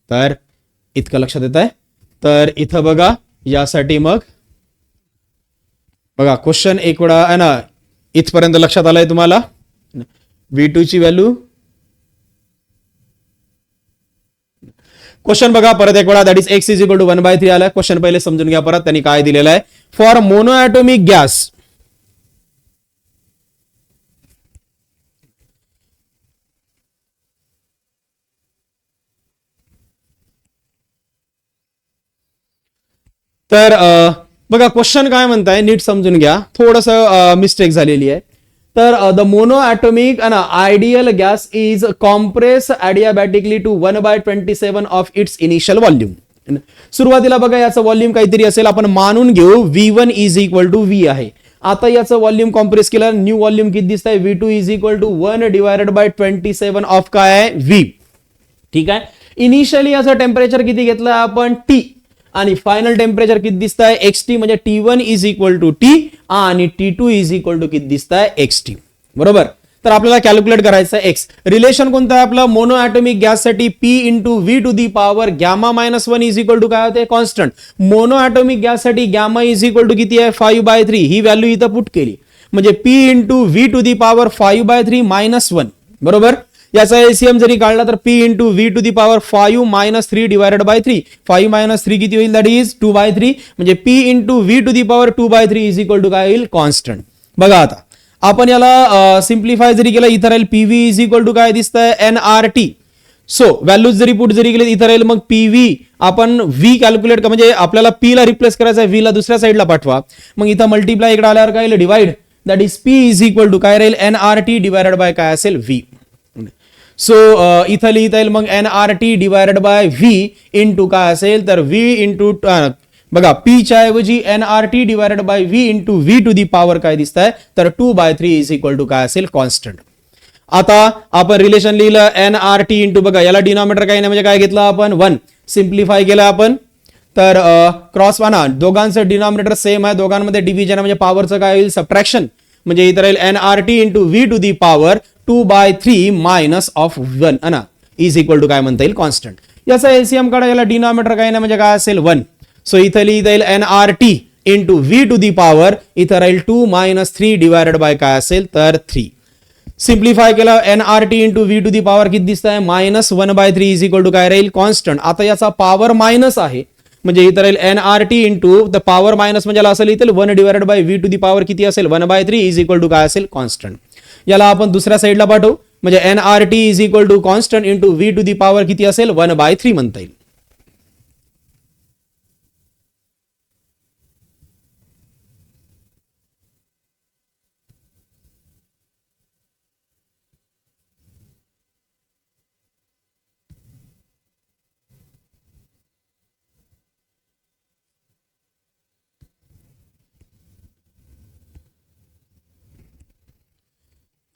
तर इतकं लक्षात येत आहे. तर इथं बघा यासाठी मग बघा क्वेश्चन एक वेळा आहे ना, इथपर्यंत लक्षात आलंय तुम्हाला. V2 ची व्हॅल्यू क्वेश्चन बघा परत एक वेळा, that is X is equal to 1/3 आला. क्वेश्चन पहिले समजून घ्या परत, त्यांनी काय दिलेलं आहे. फॉर मोनो ॲटॉमिक गॅस तर बघा क्वेश्चन काय म्हणताय नीट समजून घ्या, थोडस मिस्टेक झालेली आहे. तर the monoatomic ideal gas is compress adiabatically to 1/27 of its initial volume. सुरुवातीला बघा याचं व्हॉल्यूम काहीतरी असेल, आपण मानून घेऊ V1 is equal to V आहे. आता याचं व्हॉल्यूम कॉम्प्रेस केलं, न्यू व्हॉल्यूम किती दिसत आहे, V2 is equal to 1/27 of काय आहे, V. ठीक आहे. इनिशियली याचं टेम्परेचर किती घेतलं आपण, T, आणि फायनल टेम्परेचर किती दिसत आहे, XT, म्हणजे T1 is equal to T आणि T2 इज इक्वल टू किती दिसत आहे, XT. बरोबर. तर आपल्याला कॅल्क्युलेट करायचं आहे एक्स. रिलेशन कोणतं आहे आपलं, मोनो ॲटॉमिक गॅससाठी P into V to the power gamma -1 is equal to काय होते, कॉन्स्टंट. मोनो ॲटॉमिक गॅससाठी गॅमा इज इक्वल टू किती आहे, 5/3. ही व्हॅल्यू इथं पुट केली, म्हणजे P into V to the power 5/3 -1. बरोबर. याचा एलसीएम जरी काढला तर P into V to the power 5 - 3 divided by 3. 5 - 3 किती होईल, दॅट इज 2/3. म्हणजे P into V to the power 2/3 is equal to काय होईल, कॉन्स्टंट. बघा आता आपण याला सिम्प्लिफाय जरी केलं, इथं राहील PV इज इक्वल टू काय दिसतंय, NRT. सो व्हॅल्यूज जरी पुट जरी केले, इथं राहील मग PV. आपण V कॅल्क्युलेट म्हणजे आपल्याला P ला रिप्लेस करायचं आहे, V ला दुसऱ्या साईडला पाठवा. मग इथं मल्टिप्लाय इकडे आल्यावर काय divide, that is P is equal to काय राहील, NRT डिवायडेड बाय काय असेल, V. सो इथं लिहिता येईल मग NRT divided by V into काय असेल तर V इंटू बघा P च्या ऐवजी NRT divided by V into V to the power काय दिसत आहे तर 2/3 इज इक्वल टू काय असेल, कॉन्स्टंट. आता आपण रिलेशन लिहिलं NRT इंटू बघा याला डिनॉमिनेटर काही नाही म्हणजे काय घेतलं आपण 1. सिम्प्लिफाय केलं आपण तर क्रॉस वाना दोघांचं डिनॉमिनेटर सेम आहे, दोघांमध्ये डिव्हिजन म्हणजे पॉवरचं काय होईल, सबट्रॅक्शन. म्हणजे इथं राहील NRT into V to the power 2/3 minus of 1 is equal to काय म्हणता येईल, कॉन्स्टंट. याचा एलसीएम काढा, याला डिनॉमिनेटर काही नाही म्हणजे काय असेल 1. सो इथं लिहिता येईल NRT into V to the power इथं राहील 2 - 3 डिवायडेड बाय काय असेल तर 3. सिम्प्लिफाय केलं NRT into V to the power किती दिसत आहे, -1/3 इज इक्वल टू काय राहील, कॉन्स्टंट. आता याचा पॉवर मायनस आहे म्हणजे इथं राहील NRT into the power minus म्हणजे असं लिहितील 1 divided by V to the power किती असेल 1/3 इज इक्वल टू काय असेल, कॉन्स्टंट. याला आपण दुसऱ्या साईडला पाठवू म्हणजे NRT is equal to constant into V to the power किती असेल 1/3 म्हणता येईल.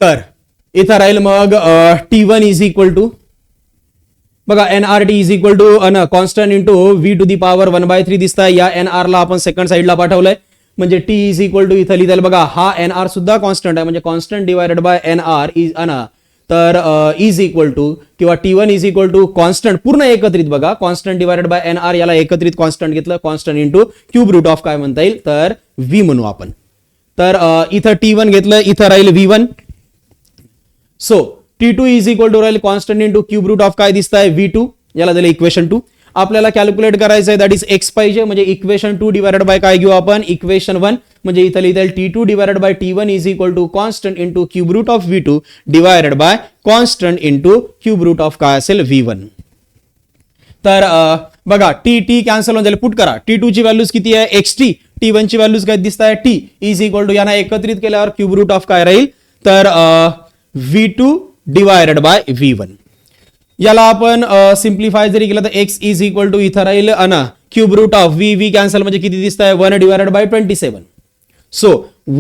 तर इथं राहील मग T1 इज इक्वल टू बघा NRT is equal to constant into V to the power 1/3 दिसत आहे. या NR ला आपण सेकंड साईडला पाठवलंय म्हणजे T इज इक्वल टू इथं लिहिता बघा हा NR सुद्धा कॉन्स्टंट आहे म्हणजे constant divided by NR is तर इज इक्वल टू किंवा T1 is equal to constant पूर्ण एकत्रित बघा कॉन्स्टंट डिवायडेड बाय NR याला एकत्रित कॉन्स्टंट घेतलं constant into cube root of काय म्हणता येईल तर V म्हणू आपण. तर इथं T1 घेतलं इथं राहील V1. So T2 is equal to राहील constant into cube root of काय दिसत आहे V2. याला दिलं इक्वेशन 2. आपल्याला कॅल्क्युलेट करायचं आहे दॅट इज एक्स पाहिजे म्हणजे इक्वेशन 2 डिवायडेड बाय काय घेऊ आपण इक्वेशन 1 म्हणजे इथं लिहिता येईल T2 divided by T1 is equal to constant into cube root of V2 divided by constant into cube root of काय असेल V1. तर बघा T कॅन्सल होऊन जाईल पुट करा. T2 ची व्हॅल्यूज किती आहे XT, T1 ची व्हॅल्यूज काय दिसत आहे T इज इक्वल टू यांना एकत्रित केल्यावर क्यूब रूट ऑफ काय राहील तर V2 डिवायडेड बाय V1. याला आपण सिम्प्लिफाय जरी केलं तर x इज इक्वल टू इथं राहील cube root of V cancel म्हणजे किती दिसत आहे 1 डिवायडेड बाय 27. सो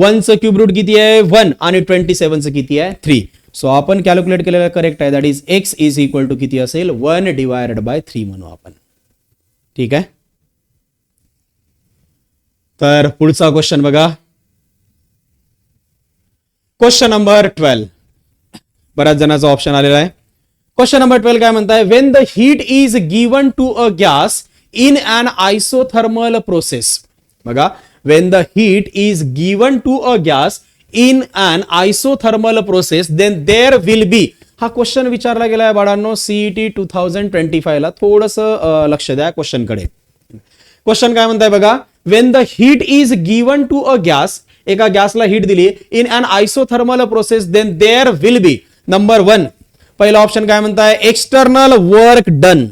1 चं क्यूब रूट किती आहे 1 आणि 27 चं किती आहे 3. सो आपण कॅल्क्युलेट केलेलं करेक्ट आहे that is x is equal to किती असेल 1 डिवायडेड बाय 3 म्हणू आपण. ठीक आहे. तर पुढचा क्वेश्चन बघा क्वेश्चन नंबर 12. बऱ्याच जणांचा ऑप्शन आलेला आहे. क्वेश्चन नंबर 12 काय म्हणताय when the heat is given to a gas in an isothermal process. बघा when the heat is given to a gas in an isothermal process then there will be हा question विचारला गेला आहे बाळांनो CET 2025 ला. थोडंसं लक्ष द्या क्वेश्चनकडे. क्वेश्चन काय म्हणताय बघा, when the heat is given to a gas, एका गॅसला हीट दिली in an isothermal process, then there will be number 1, पहिला ऑप्शन काय म्हणताय, external work done.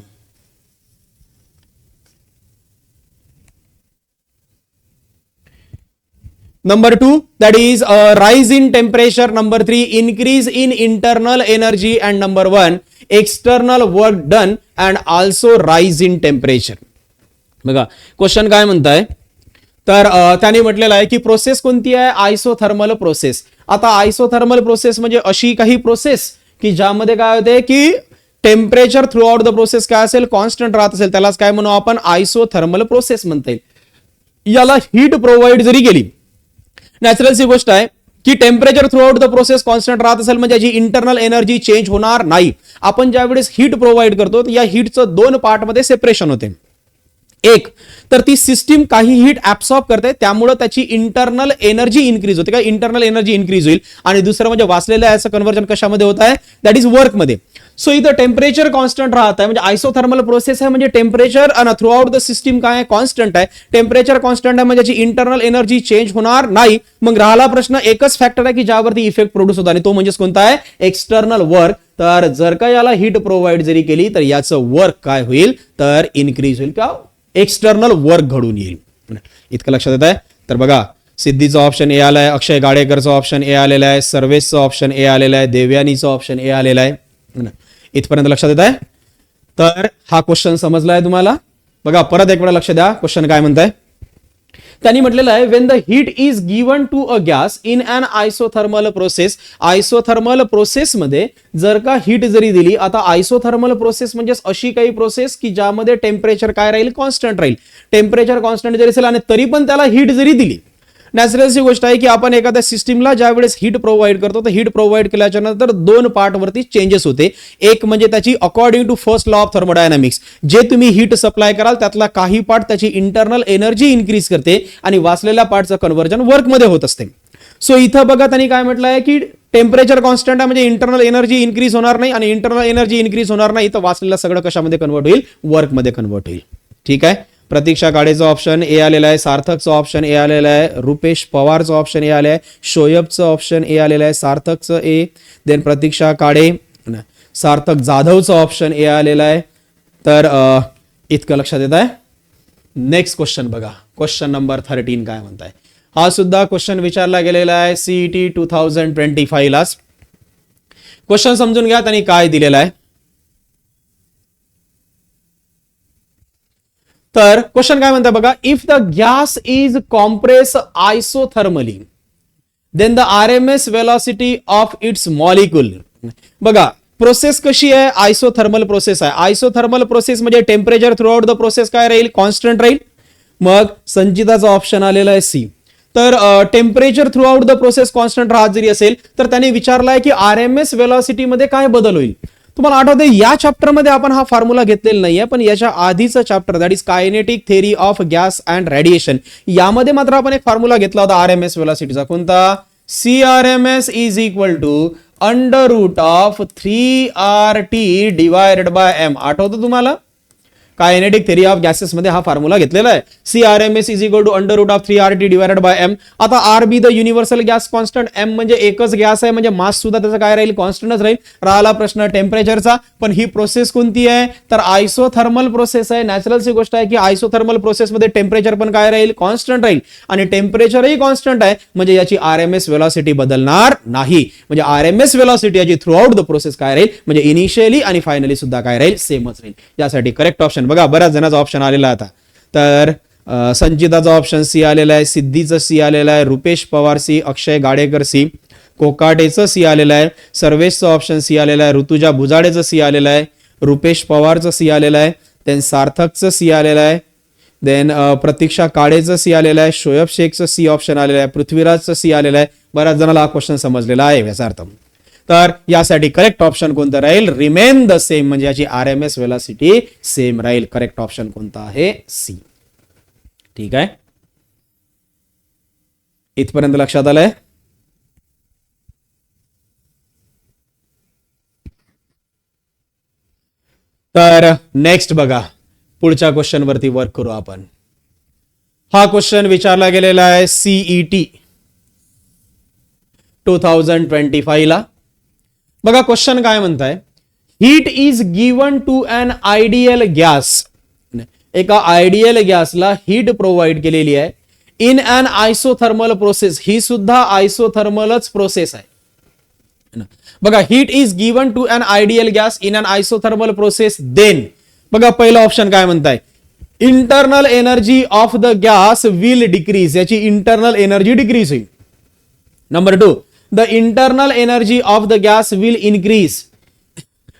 Number 2, that is a rise in temperature. Number 3, increase in internal energy. And number 1, external work done and also rise in temperature. बघा question काय म्हणताय, तर त्याने म्हटलेलं आहे की प्रोसेस कोणती आहे, आयसोथर्मल प्रोसेस. आता आयसोथर्मल प्रोसेस म्हणजे अशी काही प्रोसेस की ज्यामध्ये काय होते की temperature throughout the process काय असेल, कॉन्स्टंट राहत असेल, त्यालाच काय म्हणू आपण, आयसोथर्मल प्रोसेस म्हणता येईल. याला हीट प्रोव्हाइड जरी केली, नॅचरलची गोष्ट आहे की temperature throughout the process constant राहत असेल म्हणजे याची इंटरनल एनर्जी चेंज होणार नाही. आपण ज्यावेळेस हीट प्रोव्हाइड करतो या हीटचं 2 पार्टमध्ये सेपरेशन होते. एक तर ती सिस्टीम काही हीट ऍब्सॉर्ब करते, त्यामुळे त्याची इंटरनल एनर्जी इन्क्रीज होते, काय इंटरनल एनर्जी इन्क्रीज होईल. आणि दुसरं म्हणजे वाचलेलं याचं कन्व्हर्जन कशामध्ये होत आहे, दॅट इज वर्क मध्ये. सो इथं टेम्परेचर कॉन्स्टंट राहत आहे म्हणजे आयसोथर्मल प्रोसेस आहे म्हणजे टेम्परेचर आणि थ्रू आउट द सिस्टीम काय आहे, कॉन्स्टंट आहे. टेम्परेचर कॉन्स्टंट आहे म्हणजे याची इंटरनल एनर्जी चेंज होणार नाही. मग राहिला प्रश्न, एकच फॅक्टर आहे की ज्यावरती इफेक्ट प्रोड्यूस होतो आणि तो म्हणजे कोणता आहे, एक्सटर्नल वर्क. तर जर का याला हीट प्रोव्हाइड जरी केली तर याचं वर्क काय होईल, तर इन्क्रीज होईल, का एक्सटर्नल वर्क घडून येईल. इतकं लक्षात येत आहे. तर बघा सिद्धीचा ऑप्शन ए आलाय, अक्षय गाडेकरचा ऑप्शन ए आलेला आहे, सर्वेशचा ऑप्शन ए आलेला आहे, देवयानीचा ऑप्शन ए आलेला आहे. इथपर्यंत लक्षात येत आहे. तर हा क्वेश्चन समजलाय तुम्हाला. बघा परत एक वेळा लक्ष द्या, क्वेश्चन काय म्हणताय, त्यांनी म्हटलेलं आहे when the heat is given to a gas in an isothermal process. Isothermal process मध्ये जर का हीट जरी दिली, आता आयसोथर्मल प्रोसेस म्हणजे अशी काही प्रोसेस की ज्यामध्ये टेम्परेचर काय राहील, कॉन्स्टंट राहील. टेम्परेचर कॉन्स्टंट जरी असेल आणि तरी पण त्याला हीट जरी दिली, नॅचरलची गोष्ट आहे की आपण एखाद्या सिस्टीमला ज्या वेळेस हीट प्रोव्हाइड करतो तर हीट प्रोव्हाइड केल्याच्या नंतर 2 पार्ट वरती चेंजेस होते. एक म्हणजे त्याची according to first law of thermodynamics, जे तुम्ही हीट सप्लाय कराल त्यातला काही पार्ट त्याची इंटरनल एनर्जी इन्क्रीज करते आणि वाचलेल्या पार्टचं कन्व्हर्जन वर्क मध्ये होत असते. सो इथं बघा त्यांनी काय म्हटलं आहे की टेम्परेचर कॉन्स्टंट आहे म्हणजे इंटरनल एनर्जी इन्क्रीज होणार नाही आणि इंटरनल एनर्जी इन्क्रीज होणार नाही, तर वाचलेलं सगळं कशामध्ये कन्वर्ट होईल, वर्क मध्ये कन्वर्ट होईल. ठीक आहे. प्रतीक्षा काळेचा ऑप्शन ए आलेला आहे, सार्थकचा ऑप्शन ए आलेला आहे, रुपेश पवारचा ऑप्शन ए आलेला आहे, शोयबचं ऑप्शन ए आलेलं आहे, सार्थकचं ए, then Pratiksha Kale, Sarthak जाधवचं option A आलेला आहे. तर इतकं लक्षात येत आहे. नेक्स्ट क्वेश्चन बघा, क्वेश्चन नंबर 13 काय म्हणताय. हा सुद्धा क्वेश्चन विचारला गेलेला आहे सीईटी 2025 लाच. क्वेश्चन समजून घ्या त्यांनी काय दिलेला आहे. तर क्वेश्चन काय म्हणता बघा, if the gas is compress isothermally then the RMS velocity of its molecule. बघा प्रोसेस कशी आहे, आयसोथर्मल प्रोसेस आहे. आयसोथर्मल प्रोसेस म्हणजे temperature throughout the process काय राहील, कॉन्स्टंट राहील. मग संचिताचा ऑप्शन आलेला आहे सी. तर temperature throughout the process constant राहत जरी असेल तर त्याने विचारलाय की आरएमएस वेलॉसिटी मध्ये काय बदल होईल. तुम्हाला आठवते या चॅप्टर मध्ये आपण हा फॉर्म्युला घेतलेला नाहीये, पण याच्या आधीचं chapter that is kinetic theory of gas and radiation, यामध्ये मात्र आपण एक फॉर्म्युला घेतला होता आरएमएस वेलॉसिटीचा. कोणता, CRMS is equal to under root of 3RT divided by M. आठवतं तुम्हाला, कायनेटिक थेरी ऑफ गॅसेस मध्ये हा फॉर्म्युला घेतलेला आहे. CRMS is equal to under root of 3RT divided by M. आता RB the universal gas constant, M म्हणजे एकच gas आहे म्हणजे मास सुद्धा त्याचा काय राहील, कॉन्स्टंटच राहील. राहिला प्रश्न टेम्परेचरचा, पण ही प्रोसेस कोणती आहे, तर आयसोथर्मल प्रोसेस आहे. नॅचरलची गोष्ट आहे की आयसोथर्मल प्रोसेस मध्ये टेम्परेचर पण काय राहील, कॉन्स्टंट राहील आणि टेम्परेचरही कॉन्स्टंट आहे म्हणजे याची आरएमएस वेलॉसिटी बदलणार नाही. म्हणजे आरएमएस वेलॉसिटी याची थ्रू आउट द प्रोसेस काय राहील, म्हणजे इनिशियली आणि फायनली सुद्धा काय राहील, सेमच राहील. यासाठी करेक्ट ऑप्शन बघा, बऱ्याच जणांचा ऑप्शन आलेला आता. तर संचिताचा ऑप्शन सी आलेला आहे, सिद्धीचं सी आलेला आहे, रुपेश पवार सी, अक्षय गाडेकर सी, कोकाटेचं सी आलेलं आहे, सर्वेशचं ऑप्शन सी आलेलं आहे, ऋतुजा भुजाडेचं सी आलेलं आहे, रुपेश पवारचं सी आलेलं आहे, देन सार्थकचं सी आलेलं आहे, देन प्रतीक्षा काळेचं सी आलेलं आहे, शोएब शेखचं सी ऑप्शन आलेलं आहे, पृथ्वीराजचं सी आलेलं आहे. बऱ्याच जणांना हा क्वेश्चन समजलेला आहे याचा अर्थ. तर यासाठी करेक्ट ऑप्शन कोणतं राहील, रिमेन द सेम, म्हणजे याची आरएमएस वेलॉसिटी सेम राहील. करेक्ट ऑप्शन कोणता आहे, सी. ठीक आहे, इथपर्यंत लक्षात आलंय. तर नेक्स्ट बघा, पुढच्या क्वेश्चन वरती वर्क करू आपण. हा क्वेश्चन विचारला गेलेला आहे सीईटी 2025 ला. बघा क्वेश्चन काय म्हणताय, heat is given to an ideal gas. एका आयडियल गॅसला हीट प्रोव्हाइड केलेली आहे इन अन आयसोथर्मल प्रोसेस. ही सुद्धा आयसोथर्मलच प्रोसेस आहे. बघा, heat is given to an ideal gas in an isothermal process. Then बघा पहिला ऑप्शन काय म्हणताय, internal energy of the gas will decrease. याची इंटरनल एनर्जी डिक्रीज होईल. Number 2, the internal energy of the gas will increase.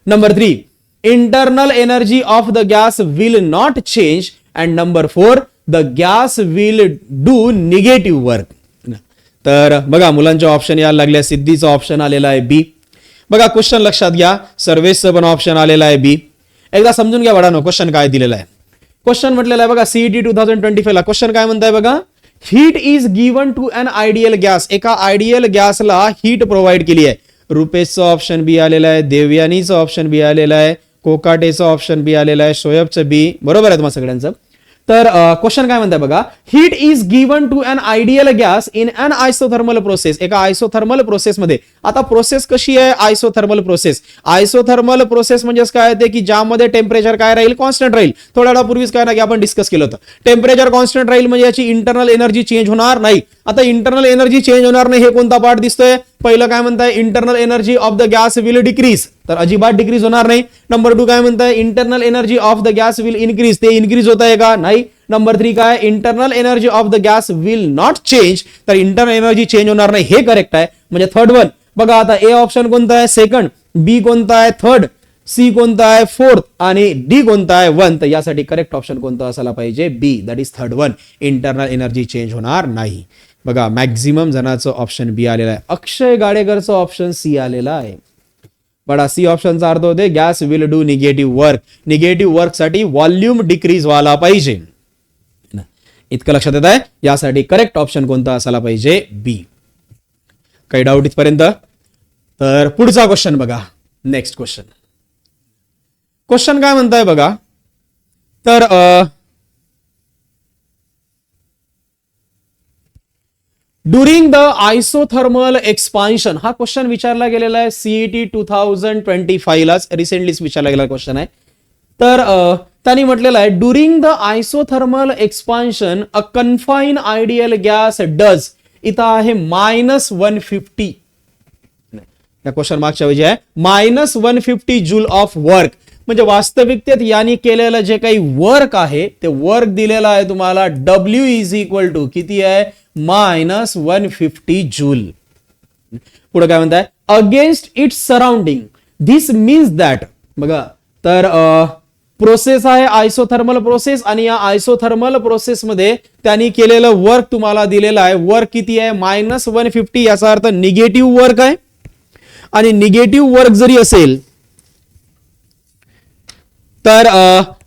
Number 3, internal energy of the gas will not change. And number 4, the gas will do negative work. तर बघा मुलांचे option यायला लागले. सिद्धीचा option आलेला आहे बी. बघा question लक्षात घ्या, सर्वेसचं पण ऑप्शन आलेला आहे बी. एकदा समजून घ्या बाळांनो क्वेश्चन काय दिलेला आहे. क्वेश्चन म्हटलेला आहे बघा सीईटी 2025 ला. क्वेश्चन काय म्हणताय बघा, heat is given to an ideal gas. एका आयडियल गॅसला हीट प्रोव्हाइड केली आहे. रुपेशचं ऑप्शन बी आलेलं आहे, देवयानीचं ऑप्शन बी आलेलं आहे, कोकाटेचं ऑप्शन बी आलेलं आहे, शोयबचं बी. बरोबर आहे तुम्हाला सगळ्यांचं. तर क्वेश्चन काय म्हणताय बघा, heat is given to an ideal gas in an isothermal process. एका आयसोथर्मल प्रोसेस मध्ये. आता प्रोसेस कशी आहे, आयसोथर्मल प्रोसेस. आयसोथर्मल प्रोसेस म्हणजे काय आहे की ज्यामध्ये टेम्परेचर काय राहील, कॉन्स्टंट राहील. थोड्या वेळापूर्वीच काय ना की आपण डिस्कस केलं होतं, टेम्परेचर कॉन्स्टंट राहील म्हणजे याची इंटरनल एनर्जी चेंज होणार नाही. आता इंटरनल एनर्जी चेंज होणार नाही हे कोणता पार्ट दिसतोय, पहिलं काय म्हणताय, internal energy of the gas will decrease. तर अजिबात डिक्रीज होणार नाही. नंबर 2 काय म्हणताय, internal energy of the gas will increase. ते इनक्रीज होत आहे का, नाही. नंबर 3 काय, internal energy of the gas will not change. तर इंटरनल एनर्जी चेंज होणार नाही, हे करेक्ट आहे. म्हणजे थर्ड वन. बघा आता ए ऑप्शन कोणता आहे, सेकंड. बी कोणता आहे, थर्ड. सी कोणता आहे, फोर्थ. आणि डी कोणता आहे, वन. तर यासाठी करेक्ट ऑप्शन कोणता असायला पाहिजे, B. That is third one. Internal energy change होणार नाही. बघा मॅक्झिमम जणांचं ऑप्शन बी आलेलं आहे. अक्षय गाडेकरचं ऑप्शन सी आलेला आहे. बडा सी ऑप्शनचा अर्थ होते gas will do negative work. Negative work साठी व्हॉल्यूम डिक्रीज व्हायला पाहिजे. इतकं लक्षात येत आहे. यासाठी करेक्ट ऑप्शन कोणता असायला पाहिजे, बी. काही डाऊट इथपर्यंत. तर पुढचा क्वेश्चन बघा, नेक्स्ट क्वेश्चन. क्वेश्चन काय म्हणताय बघा, तर ड्युरिंग द आयसोथर्मल एक्सपान्शन. हा क्वेश्चन विचारला गेलेला आहे सीईटी 2025 लाच, रिसेंटलीच विचारला गेलेला क्वेश्चन आहे. तर त्यांनी म्हटलेलं आहे, during the isothermal expansion a confine ideal gas does. इथं आहे -150. या क्वेश्चन मागच्या वेळी आहे -150 जूल ऑफ वर्क. म्हणजे वास्तविकतेत यांनी केलेलं जे काही वर्क आहे ते वर्क दिलेलं आहे तुम्हाला W इज इक्वल टू किती आहे, -150 जूल. पुढे काय म्हणताय, against its surrounding. This means that. बघा तर प्रोसेस आहे आयसोथर्मल प्रोसेस आणि या आयसोथर्मल प्रोसेस मध्ये त्यांनी केलेलं वर्क तुम्हाला दिलेलं आहे. वर्क किती आहे, -150. याचा अर्थ निगेटिव्ह वर्क आहे. आणि निगेटिव्ह वर्क जरी असेल तर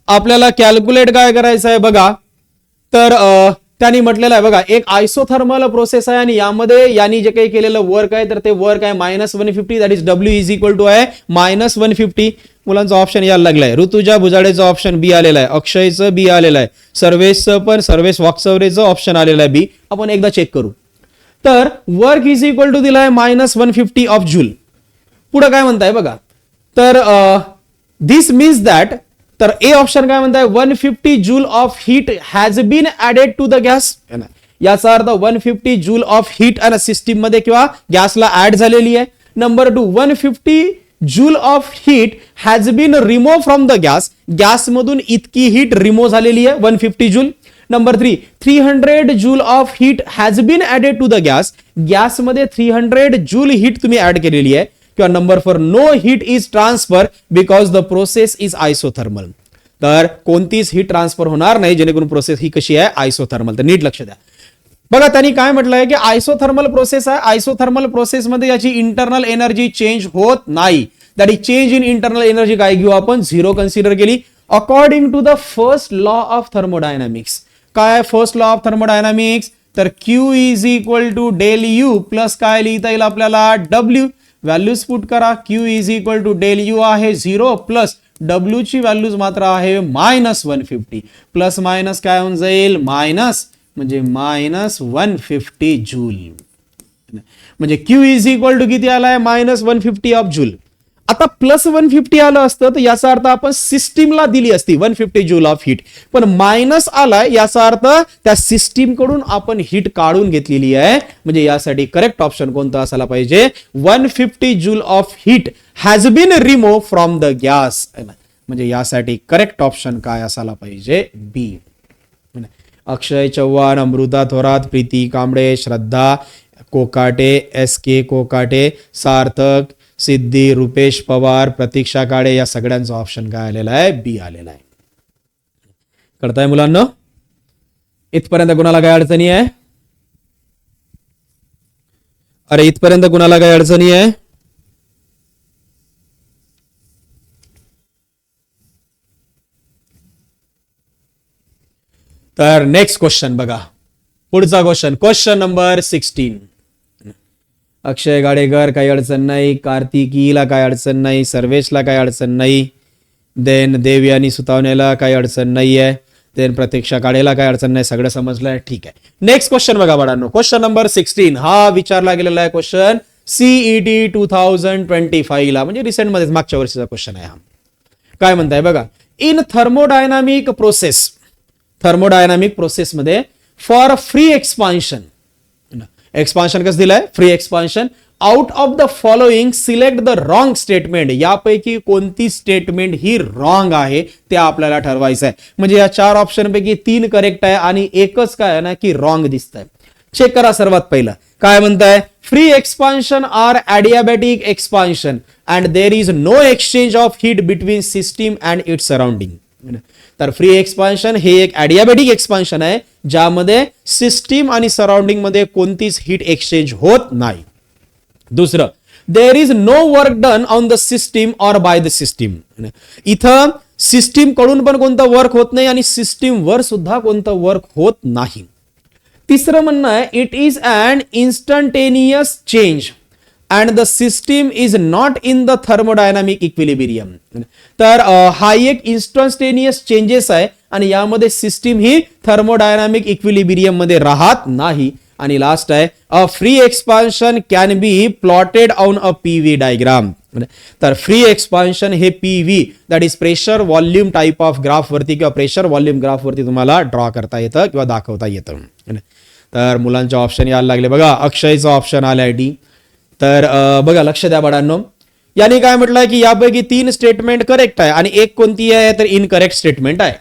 आपल्याला कॅल्क्युलेट काय करायचं आहे बघा. तर त्यांनी म्हटलेलं आहे बघा, एक आयसोथर्मल प्रोसेस आहे आणि यामध्ये यांनी जे काही केलेलं वर्क आहे तर ते वर्क आहे -150. That is W is equal to आहे -150. मुलांचा ऑप्शन यायला लागलाय. ऋतुजा भुजाडेचं ऑप्शन बी आलेलं आहे, अक्षयचं बी आलेलं आहे, सर्वेशचं पण सर्वेश वाकचौरेचं ऑप्शन आलेलं आहे बी. आपण एकदा चेक करू. तर वर्क इज इक्वल टू दिला आहे -150 ऑफ जूल. पुढे काय म्हणताय बघा, तर धिस मीन्स दॅट. तर ए ऑप्शन काय म्हणताय, 150 joule of heat has been added to the gas. याचा अर्थ 150 जूल ऑफ हीट आणि सिस्टीम मध्ये किंवा गॅसला ऍड झालेली आहे. Number 2, 150 joule of heat has been remove from the gas. Gas मधून इतकी हीट रिमूव्ह झालेली आहे 150 joule. Number 3, 300 joule of heat has been added to the gas. Gas मध्ये 300 जूल हीट तुम्ही ऍड केलेली आहे. किंवा number 4, no heat is transfer because the process is isothermal. तर कोणतीच हीट ट्रान्सफर होणार नाही जेणेकरून प्रोसेस ही कशी आहे, आयसोथर्मल. तर नीट लक्ष द्या. बघा त्यांनी काय म्हटलंय की आयसोथर्मल प्रोसेस आहे. आयसोथर्मल प्रोसेस मध्ये याची इंटरनल एनर्जी चेंज होत नाही. That is change in internal energy काय घेऊ आपण, 0 कन्सिडर केली. According to the first law of thermodynamics. काय फर्स्ट लॉ ऑफ थर्मोडायनामिक्स, तर Q is equal to del U plus काय लिहिता येईल आपल्याला W. व्हॅल्यूज पुट करा. Q is equal to del U आहे 0 प्लस डब्ल्यू ची व्हॅल्यूज मात्र आहे -150. प्लस मायनस काय होऊन जाईल मायनस, म्हणजे -150 जूल. म्हणजे Q इज इक्वल टू किती आलाय -150 ऑफ जूल. आता +150 आलं असतं तर याचा अर्थ आपण सिस्टीमला दिली असती 150 जूल ऑफ हीट, पण मायनस आलाय याचा अर्थ त्या सिस्टीम कडून आपण हीट काढून घेतलेली आहे. म्हणजे यासाठी करेक्ट ऑप्शन कोणता असायला पाहिजे, 150 joule of heat has been remove from the gas. म्हणजे यासाठी करेक्ट ऑप्शन काय असायला पाहिजे, बी. अक्षय चव्हाण, अमृता थोरात, प्रीती कांबळे, श्रद्धा कोकाटे, SK कोकाटे, सार्थक, सिद्धी, रुपेश पवार, प्रतीक्षा काळे, या सगळ्यांचा ऑप्शन काय आलेला आहे, बी आलेला आहे. कळताय मुलांना? इथपर्यंत कुणाला काय अडचणी आहे? अरे इथपर्यंत कुणाला काय अडचणी आहे? तर नेक्स्ट क्वेश्चन बघा, पुढचा क्वेश्चन नंबर 16. अक्षय गाडेकर काही अडचण नाही, कार्तिकीला काय अडचण नाही, सर्वेशला काय अडचण नाही, देन देवयानी सुतावण्याला काही अडचण नाहीये, देन प्रतीक्षा काळेला काय अडचण नाही, सगळं समजलंय, ठीक आहे. नेक्स्ट क्वेश्चन बघा बाळांनो, क्वेश्चन नंबर 16 हा विचारला गेलेला आहे क्वेश्चन CET 2025 ला, म्हणजे रिसेंट मध्ये मागच्या वर्षीचा क्वेश्चन आहे हा. काय म्हणताय बघा, इन थर्मोडायनामिक प्रोसेस मध्ये फॉर फ्री एक्सपान्शन कसं दिलंय, free expansion, out of the following select the wrong statement. यापैकी कोणती स्टेटमेंट ही रॉंग आहे ते आपल्याला ठरवायचं आहे. म्हणजे या 4 ऑप्शन पैकी 3 करेक्ट आहे आणि एकच काय आहे ना की रॉंग दिसतंय. चेक करा. सर्वात पहिलं काय म्हणताय, free expansion are adiabatic expansion and there is no exchange of heat between system and its surrounding. तर फ्री एक्सपान्शन हे एक ॲडियाबॅटिक एक्सपान्शन आहे ज्यामध्ये सिस्टीम आणि सराउंडिंग मध्ये कोणतीच हीट एक्सचेंज होत नाही. दुसरं, there is no work done on the system or by the system. इथं सिस्टीम कडून पण कोणतं वर्क होत नाही आणि सिस्टीम वर सुद्धा कोणतं वर्क होत नाही. तिसरं म्हणणं आहे, it is an instantaneous change and the system is not in the thermodynamic equilibrium. तर हा एक इन्स्टंटेनियस चेंजेस आहे आणि यामध्ये सिस्टीम ही थर्मोडायनामिक इक्विलिब्रियम मध्ये राहत नाही. आणि लास्ट आहे, a free expansion can be plotted on a PV diagram. तर फ्री एक्सपान्शन हे PV that is pressure volume type of graph वरती किंवा प्रेशर व्हॉल्यूम ग्राफ वरती तुम्हाला ड्रॉ करता येतं किंवा दाखवता येतं. तर मुलांचे ऑप्शन यायला लागले बघा. अक्षयचा ऑप्शन आलाय डी. तर बघा लक्ष द्या बाळांनो, याने काय म्हटलंय की यापैकी 3 स्टेटमेंट करेक्ट आहे आणि एक कोणती आहे तर इनकरेक्ट स्टेटमेंट आहे.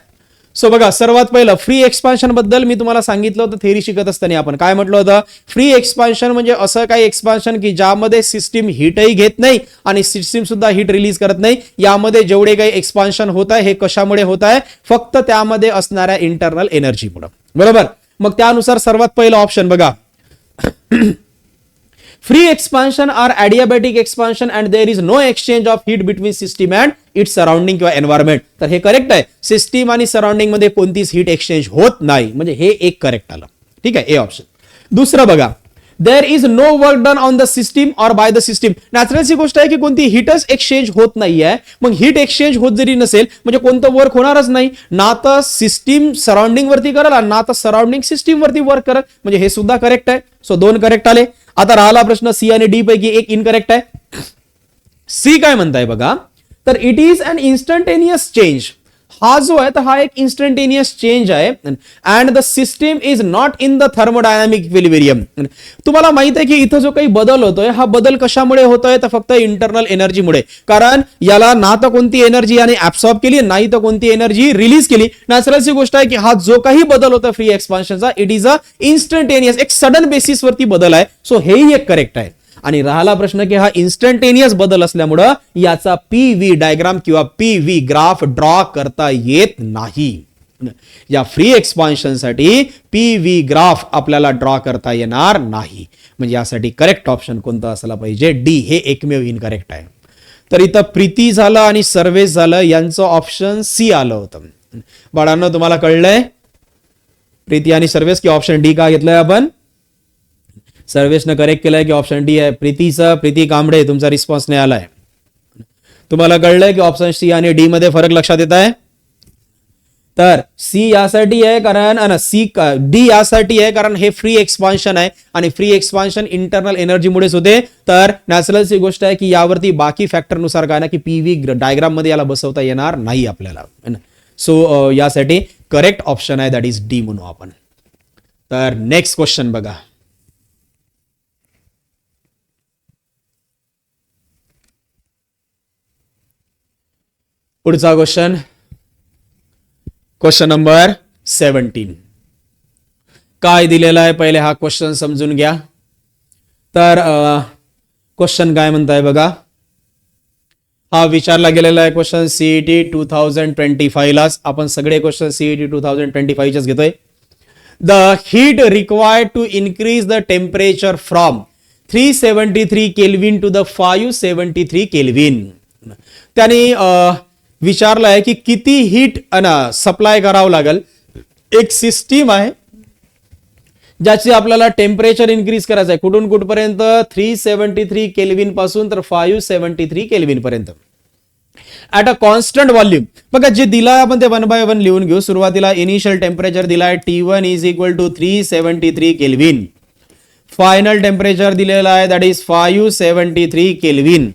सो बघा, सर्वात पहिलं फ्री एक्सपान्शन बद्दल मी तुम्हाला सांगितलं होतं थेरी शिकत असताना. आपण काय म्हटलं होतं, फ्री एक्सपान्शन म्हणजे असं काही एक्सपान्शन की ज्यामध्ये सिस्टीम हीटही घेत नाही आणि सिस्टीम सुद्धा हीट रिलीज करत नाही. यामध्ये जेवढे काही एक्सपान्शन होत आहे हे कशामुळे होत आहे, फक्त त्यामध्ये असणाऱ्या इंटरनल एनर्जीमुळे. बरोबर. मग त्यानुसार सर्वात पहिलं ऑप्शन बघा, free expansion are adiabatic expansion and there is no exchange of heat between system and its surrounding किंवा एन्व्हायरमेंट. तर हे करेक्ट आहे. सिस्टीम आणि सराउंडिंग मध्ये कोणतीच हीट एक्सचेंज होत नाही, म्हणजे हे एक करेक्ट आलं. ठीक आहे, ए ऑप्शन. दुसरं बघा, there is no work done on the system or by the system. नॅचरलची गोष्ट आहे की कोणती हीटच एक्सचेंज होत नाहीये. मग हीट एक्सचेंज होत जरी नसेल म्हणजे कोणतं वर्क होणारच नाही. ना तर सिस्टीम सराउंडिंग वरती करल ना तर सराउंडिंग सिस्टीम वरती वर्क करल. म्हणजे हे सुद्धा करेक्ट आहे. सो 2 करेक्ट आले. आता राहिला प्रश्न सी आणि डी पैकी एक इनकरेक्ट आहे. सी काय म्हणताय बघा, तर it is an instantaneous change. हा जो आहे तर हा एक इन्स्टंटेनियस चेंज आहे and the system is not in the thermodynamic equilibrium. तुम्हाला माहित आहे की इथं जो काही बदल होतोय हा बदल कशामुळे होतोय तर फक्त इंटरनल एनर्जीमुळे. कारण याला ना तर कोणती एनर्जी याने ऍब्सॉर्ब केली नाही तर कोणती एनर्जी रिलीज केली. नॅचरलची गोष्ट आहे की हा जो काही बदल होता फ्री एक्सपान्शनचा इट इज अ इन्स्टंटेनियस, एक सडन बेसिस वरती बदल आहे. सो हेही एक करेक्ट आहे. आणि राहिला प्रश्न की हा इन्स्टंटेनियस बदल असल्यामुळं याचा PV डायग्राम किंवा PV ग्राफ ड्रॉ करता येत नाही. या फ्री एक्सपान्शनसाठी PV ग्राफ आपल्याला ड्रॉ करता येणार नाही. म्हणजे यासाठी करेक्ट ऑप्शन कोणतं असायला पाहिजे, डी. हे एकमेव इनकरेक्ट आहे. तर इथं प्रीती झालं आणि सर्वेश झालं, यांचं ऑप्शन सी आलं होतं. बाळांनो तुम्हाला कळलंय प्रीती आणि सर्वेश की ऑप्शन डी का घेतलंय आपण? सर्वेशनं करेक्ट केलंय की ऑप्शन डी आहे. प्रीती कांबळे तुमचा रिस्पॉन्स नाही आलाय. तुम्हाला कळलंय की ऑप्शन सी आणि डी मध्ये फरक लक्षात येत आहे. तर सी यासाठी आहे कारण डी यासाठी आहे कारण हे फ्री एक्सपान्शन आहे आणि फ्री एक्सपान्शन इंटरनल एनर्जीमुळेच होते. तर नॅचरलच ही गोष्ट आहे की यावरती बाकी फॅक्टर नुसार काय ना की पीव्ही डायग्राम मध्ये याला बसवता येणार नाही आपल्याला. सो यासाठी करेक्ट ऑप्शन आहे दॅट इज डी म्हणू आपण. तर नेक्स्ट क्वेश्चन बघा. पुढचा क्वेश्चन नंबर 17. काय दिलेला आहे पहिले हा क्वेश्चन समजून घ्या. तर क्वेश्चन काय म्हणताय बघा. हा विचारला गेलेला आहे क्वेश्चन सीईटी 2025 ला. आपण सगळे क्वेश्चन सीईटी 2025 चेच घेतोय. The heat required to increase the temperature from 373 kelvin to the 573 kelvin. त्याने विचारलं आहे की किती हीट सप्लाय करावं लागेल. एक सिस्टीम आहे ज्याची आपल्याला टेम्परेचर इन्क्रीज करायचं आहे. कुठून कुठपर्यंत 373 केल्विन पासून तर 573 केल्विन पर्यंत ऍट अ कॉन्स्टंट व्हॉल्यूम. बघा जे दिलाय आपण ते 1 by 1 लिहून घेऊ. सुरुवातीला इनिशियल टेम्परेचर दिलाय T1 is equal to 373 kelvin. Final temperature दिलेला आहे दॅट इज 573 केल्विन.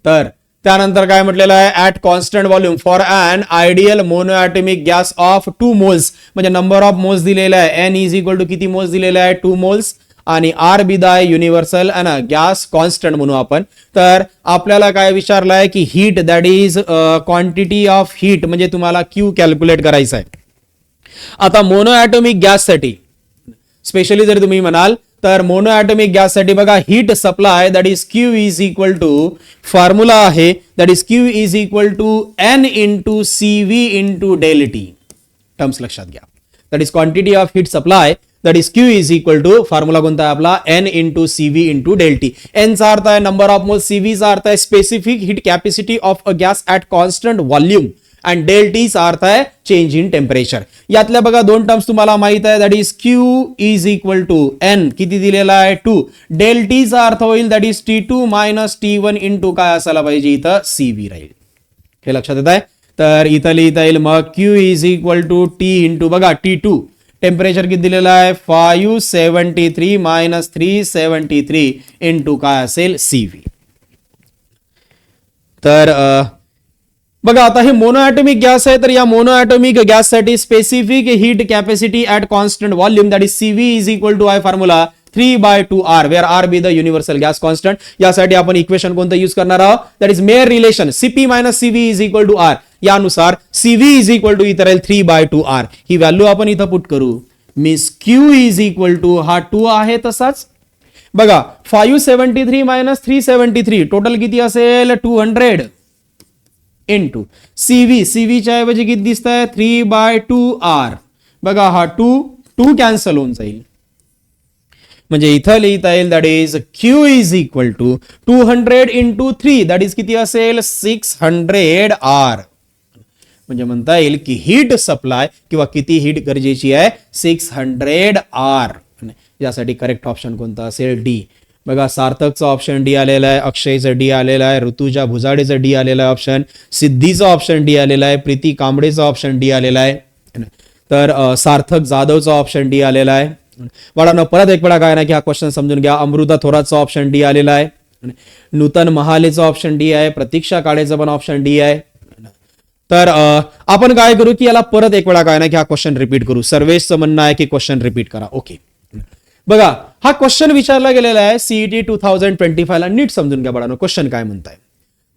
तर त्यानंतर काय म्हटलेलं आहे at constant volume for an ideal monoatomic gas of 2 moles. म्हणजे नंबर ऑफ मोल्स दिलेला आहे. एन इज इक्वल टू किती मोल्स दिलेले आहे 2 मोल्स आणि R be the universal gas constant म्हणू आपण. तर आपल्याला काय विचारलं आहे की heat that is quantity of heat म्हणजे तुम्हाला क्यू कॅल्क्युलेट करायचं आहे. आता मोनोएटॉमिक गॅससाठी स्पेशली जर तुम्ही म्हणाल तर मोनोएटॉमिक गॅससाठी बघा heat supply that is Q is equal to formula आहे that is Q is equal to N into C V into del T. Terms लक्षात घ्या. That is quantity of heat supply that is Q is equal to formula कोणता आहे आपला N into C V into del T. N चा अर्थ आहे number of moles. C V चा अर्थ आहे specific heat capacity of a gas at constant volume आणि डेल टी चा अर्थ आहे चेंज इन टेम्परेचर. यातल्या बघा दोन टर्म्स तुम्हाला माहित आहे that is Q is equal to N किती दिलेला आहे 2. डेल टी चा अर्थ होईल that is T2 minus T1 into काय असायला पाहिजे इथं CV राहील. हे लक्षात येत आहे. तर इथं लिहिता येईल मग Q is equal to T into बघा T2 टेम्परेचर किती दिलेलं आहे 573 मायनस 373 इंटू काय असेल CV. तर बघा आता हे मोनोएटॉमिक गॅस आहे. तर या मोनोएटॉमिक गॅस साठी specific heat capacity at constant volume that is CV is equal to I formula 3/2R where R be the universal gas constant. यासाठी आपण इक्वेशन कोणतं यूज करणार आहोत that is Mayer relation CP minus CV is equal to R. यानुसार CV is equal to इथं राहील 3/2R. ही value आपण इथं पुट करू. Means Q is equal to हा 2 आहे तसाच. बघा 573 मायनस 373 टोटल किती असेल 200 इंटू CV च्या ऐवजी किती दिसत आहे 3/2R. बघा हा 2 कॅन्सल होऊन जाईल. म्हणजे इथं लिहिता येईल that is Q is equal to 200 into 3 that is किती असेल 600R. म्हणजे म्हणता येईल की हीट सप्लाय किंवा किती हीट गरजेची आहे 600R. यासाठी करेक्ट ऑप्शन कोणता असेल डी. बघा सार्थकचा ऑप्शन डी आलेला आहे. अक्षयचं डी आलेला आहे. ऋतुजा भुजाडेचं डी आलेला आहे ऑप्शन. सिद्धीचा ऑप्शन डी आलेला आहे. प्रीती कांबळेचा ऑप्शन डी आलेला आहे. तर सार्थक जाधवचा ऑप्शन डी आलेला आहे. वडानं परत एक वेळा काय ना की हा क्वेश्चन समजून घ्या. अमृता थोरातचा ऑप्शन डी आलेला आहे. नूतन महालेचा ऑप्शन डी आहे. प्रतीक्षा काळेचा पण ऑप्शन डी आहे. तर आपण काय करू की याला परत एक वेळा काय ना की हा क्वेश्चन रिपीट करू. सर्वेशचं म्हणणं आहे की क्वेश्चन रिपीट करा. ओके बघा हा क्वेश्चन विचारला गेलेला आहे सीईटी 2025 ला. नीट समजून घ्या बाळांनो क्वेश्चन काय म्हणताय.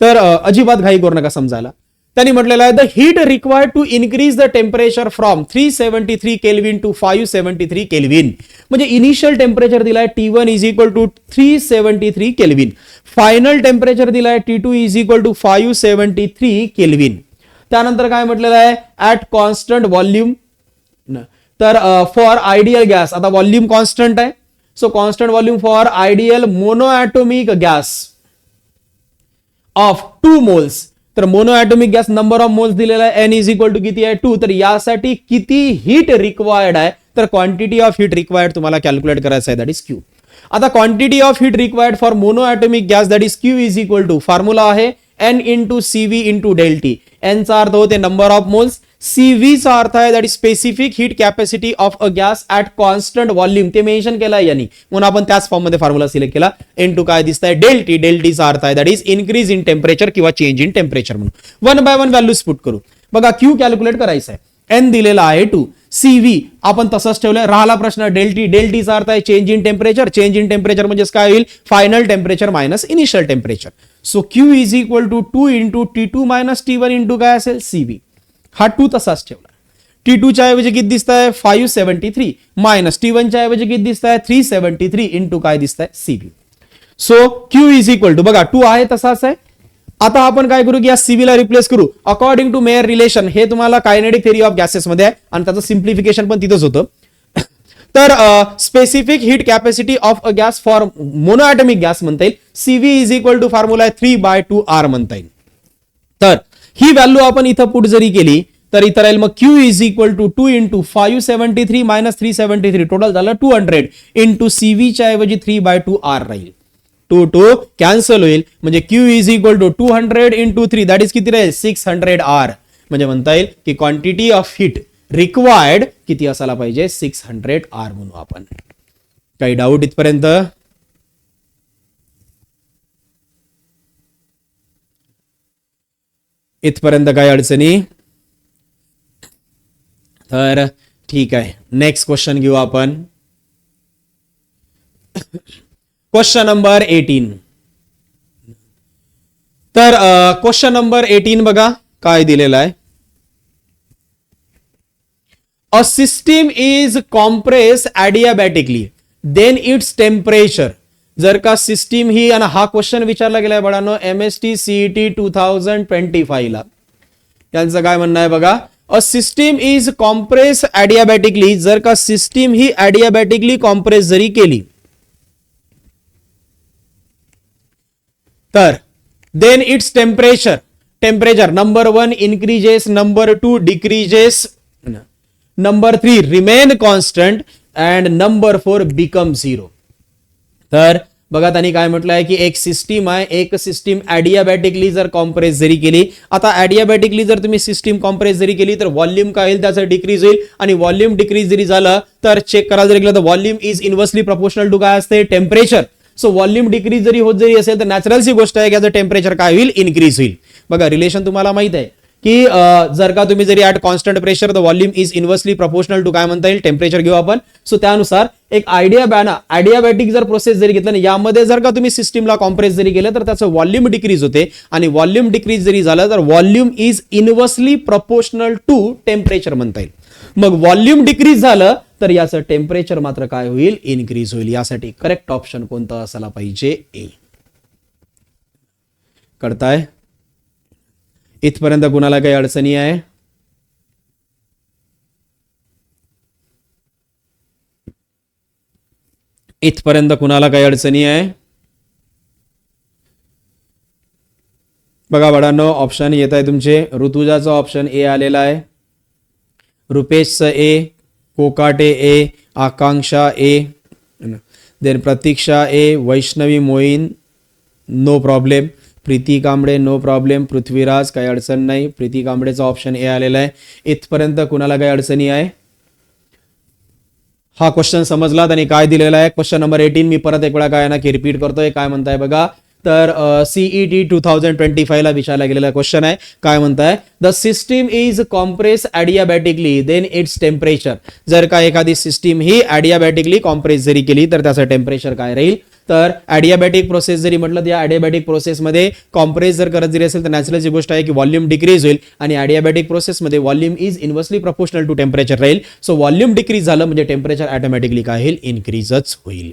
तर अजिबात घाई करू नका समजायला. त्यांनी म्हटलेलं आहे the heat required to increase the temperature from 373 kelvin to 573 kelvin. म्हणजे इनिशियल टेम्परेचर दिलाय T1 is equal to 373 kelvin. Final temperature दिलाय T2 is equal to 573 kelvin. त्यानंतर काय म्हटलेलं आहे ऍट कॉन्स्टंट व्हॉल्यूम. तर फॉर आयडियल गॅस आता volume constant आहे. So constant volume for ideal monoatomic gas of 2 moles. तर monoatomic gas number of moles दिलेला आहे N इज इक्वल टू किती आहे 2. तर यासाठी किती हीट रिक्वायर्ड आहे तर क्वांटिटी ऑफ हीट रिक्वायर्ड तुम्हाला कॅल्क्युलेट करायचं आहे दॅट इज Q. आता quantity of heat required for mono atomic gas that is Q is equal to formula आहे n into CV into delta T. एनचा अर्थ होते नंबर ऑफ मोल्स, सीव्ही चा अर्थ आहे that is specific heat capacity of a gas at constant volume, ते mention केलं आहे यांनी, म्हणून आपण त्याच फॉर्म मध्ये फॉर्म्युला सिलेक्ट केला. इंटू काय दिसतंय डेल्टी, डेल्टीचा अर्थ आहे that is increase in temperature किंवा चेंज इन टेम्परेचर म्हणून. One by one values put करू. बघा क्यू कॅल्क्युलेट करायचं आहे, एन दिलेला आहे 2, सीव्ही आपण तसंच ठेवलंय. राहिला प्रश्न डेल्टी, डेल्टीचा अर्थ आहे change in temperature, change in temperature म्हणजे काय होईल final temperature minus initial temperature. So Q is equal to 2 into T2 minus T1 into काय असेल सीव्ही. हा 2 तसाच ठेवला. T2 च्या ऐवजी किती दिसतंय 573 मायनस T1 च्या ऐवजी किती दिसतंय 373 इंटू काय दिसतंय CV. So Q is equal to बघा 2 आहे तसाच आहे. आता आपण काय करू की या सीव्ही ला रिप्लेस करू अकॉर्डिंग टू मेयर रिलेशन. हे तुम्हाला कायनेटिक थेरी ऑफ गॅसेस मध्ये आहे आणि त्याचं सिम्प्लिफिकेशन पण तिथंच होतं. तर specific heat capacity of a gas for monoatomic gas म्हणता येईल. CV is equal to formula 3/2R म्हणता येईल. तर ही व्हॅल्यू आपण इथं पुट जरी केली तर इथं राहील मग Q is equal to 2 into 573 minus 373 total झालं 200 इंटू सीव्ही च्या ऐवजी 3/2R राहील. 2 कॅन्सल होईल म्हणजे Q is equal to 200 into 3 that is किती राहील 600R. म्हणजे म्हणता येईल की क्वांटिटी ऑफ हीट रिक्वायर्ड किती असायला पाहिजे 600R म्हणू आपण. काही डाऊट इथपर्यंत? इथपर्यंत काही अडचणी? तर ठीक आहे, नेक्स्ट क्वेश्चन घेऊ आपण. Question number 18. तर क्वेश्चन नंबर 18 बघा काय दिलेला आहे. A system is compressed adiabatically, then its temperature. जर का सिस्टीम ही, आणि हा क्वेश्चन विचारला गेलाय बाळांनो MST CET 2025 ला. यांचं काय म्हणणं आहे बघा. A system is compress adiabatically, जर का सिस्टीम ही ॲडियाबॅटिकली कॉम्प्रेस जरी केली तर then its temperature number 1 increases, number 2 decreases, number 3 remain constant and number 4 become 0. तर बघा त्यांनी काय म्हटलं आहे की एक सिस्टीम आहे, एक सिस्टीम ॲडियाबॅटिकली जर कॉम्प्रेस जरी केली, आता ॲडियाबॅटिकली जर तुम्ही सिस्टीम कॉम्प्रेस जरी केली तर व्हॉल्यूम काय होईल त्याचं डिक्रीज होईल, आणि व्हॉल्यूम डिक्रीज जरी झालं तर चेक करायला जरी गेलं तर volume is inversely proportional to काय असते टेम्परेचर. सो व्हॉल्यूम डिक्रीज जरी होत जरी असेल तर नॅचरलची गोष्ट आहे की याचं टेम्परेचर काय होईल इन्क्रीज होईल. बघा रिलेशन तुम्हाला माहित आहे की जर का तुम्ही जरी at constant pressure the volume is inversely proportional to काय म्हणता येईल टेम्परेचर घेऊ आपण. सो त्यानुसार एक ॲडियाबॅटिक जर प्रोसेस जरी घेतलं ना, यामध्ये जर का तुम्ही सिस्टीमला कॉम्प्रेस जरी केलं तर त्याचं व्हॉल्यूम डिक्रीज होते, आणि व्हॉल्यूम डिक्रीज जरी झालं तर volume is inversely proportional to temperature म्हणता येईल. मग व्हॉल्यूम डिक्रीज झालं तर याचं टेम्परेचर मात्र काय होईल इन्क्रीज होईल. यासाठी करेक्ट ऑप्शन कोणतं असायला पाहिजे ए. कळताय? इथपर्यंत कुणाला काही अडचणी आहे? इथपर्यंत कुणाला काही अडचणी आहे? बघा बाळांनो ऑप्शन येत आहे तुमचे. ऋतुजाचं ऑप्शन ए आलेला आहे, रुपेशचं A, Kokate A, Akanksha A, then Pratiksha A, Vaishnavi Moin no problem, Preeti Kamble no problem, Prithviraj काही अडचण नाही, प्रीती कांबळेचा ऑप्शन ए आलेला आहे. इथपर्यंत कुणाला काही अडचणी आहे? हा क्वेश्चन समजला आणि काय दिलेला आहे क्वेश्चन नंबर 18 मी परत एक वेळा काय ना की रिपीट करतोय. काय म्हणताय बघा, तर CET 2025 ला विचारला गेलेला क्वेश्चन आहे. काय म्हणताय, the system is compress adiabatically then its temperature. जर का एखादी सिस्टीम ही ॲडियाबॅटिकली कॉम्प्रेस जरी केली तर त्याचं टेम्परेचर काय राहील. तर ॲडियाबॅटिक प्रोसेस जरी म्हटलं तर या ॲडियाबॅटिक प्रोसेसमध्ये कॉम्प्रेस जर करत जरी असेल तर नॅचरलची गोष्ट आहे की व्हॉल्यूम डिक्रीज होईल, आणि ॲडियाबॅटिक प्रोसेसमध्ये volume is inversely proportional to temperature राहील. सो व्हॉल्यूम डिक्रीज झालं म्हणजे टेम्परेचर ऑटोमॅटिकली काय होईल इन्क्रीजच होईल.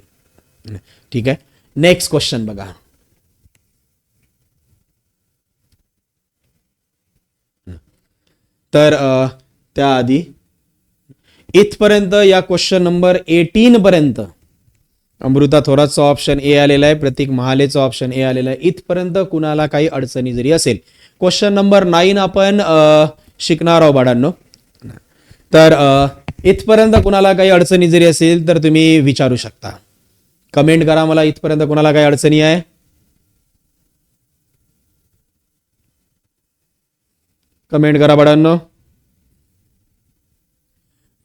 ठीक आहे, नेक्स्ट क्वेश्चन बघा. तर त्याआधी इथपर्यंत या क्वेश्चन नंबर 18 पर्यंत अमृता थोरातचा ऑप्शन ए आलेला आहे, प्रतीक महालेचा ऑप्शन ए आलेला आहे. इथपर्यंत कुणाला काही अडचणी जरी असेल, क्वेश्चन नंबर 9 आपण शिकणार आहोत बाळांनो. तर इथपर्यंत कुणाला काही अडचणी जरी असेल तर तुम्ही विचारू शकता. कमेंट करा मला इथपर्यंत कोणाला काही अडचणी आहे. कमेंट करा बाळांनो.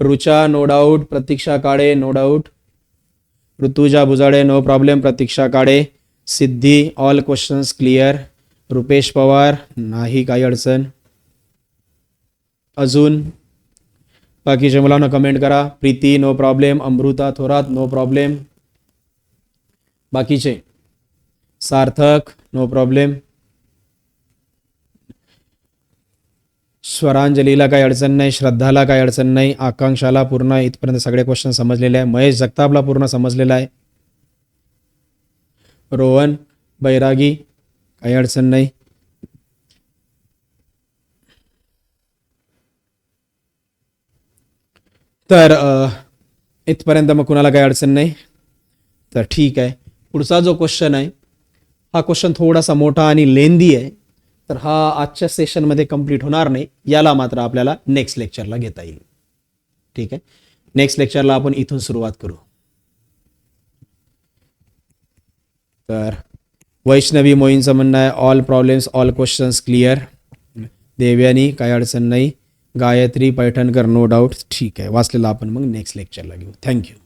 Rucha no doubt, Pratiksha Kale no doubt, Rutuja Bujade no problem, Pratiksha Kale, Siddhi all questions clear, Rupesh Pawar नाही काही अडचण. अजून बाकीच्या मुलांना कमेंट करा. Preeti no problem, Amruta Thorat no problem, बाकीचे सार्थक नो प्रॉब्लेम, स्वरांजलीला काही अडचण नाही, श्रद्धाला काही अडचण नाही, आकांक्षाला पूर्ण इथपर्यंत सगळे क्वेश्चन समजलेले आहे, महेश जगतापला पूर्ण समजलेला आहे, रोहन बैरागी काही अडचण नाही. तर इथपर्यंत मग कुणाला काही अडचण नाही. तर ठीक आहे. पुढचा जो क्वेश्चन आहे हा क्वेश्चन थोडासा मोठा आणि लेंदी आहे, तर हा आजच्या सेशनमध्ये कंप्लीट होणार नाही. याला मात्र आपल्याला नेक्स्ट लेक्चरला घेता येईल. ठीक आहे. नेक्स्ट लेक्चरला आपण इथून सुरुवात करू. तर वैष्णवी मोहींचं म्हणणं आहे all problems all questions clear. Devyani काही अडचण नाही. Gayatri Paithankar no doubt. ठीक आहे, वाचलेलं आपण मग नेक्स्ट लेक्चरला घेऊ. थँक्यू.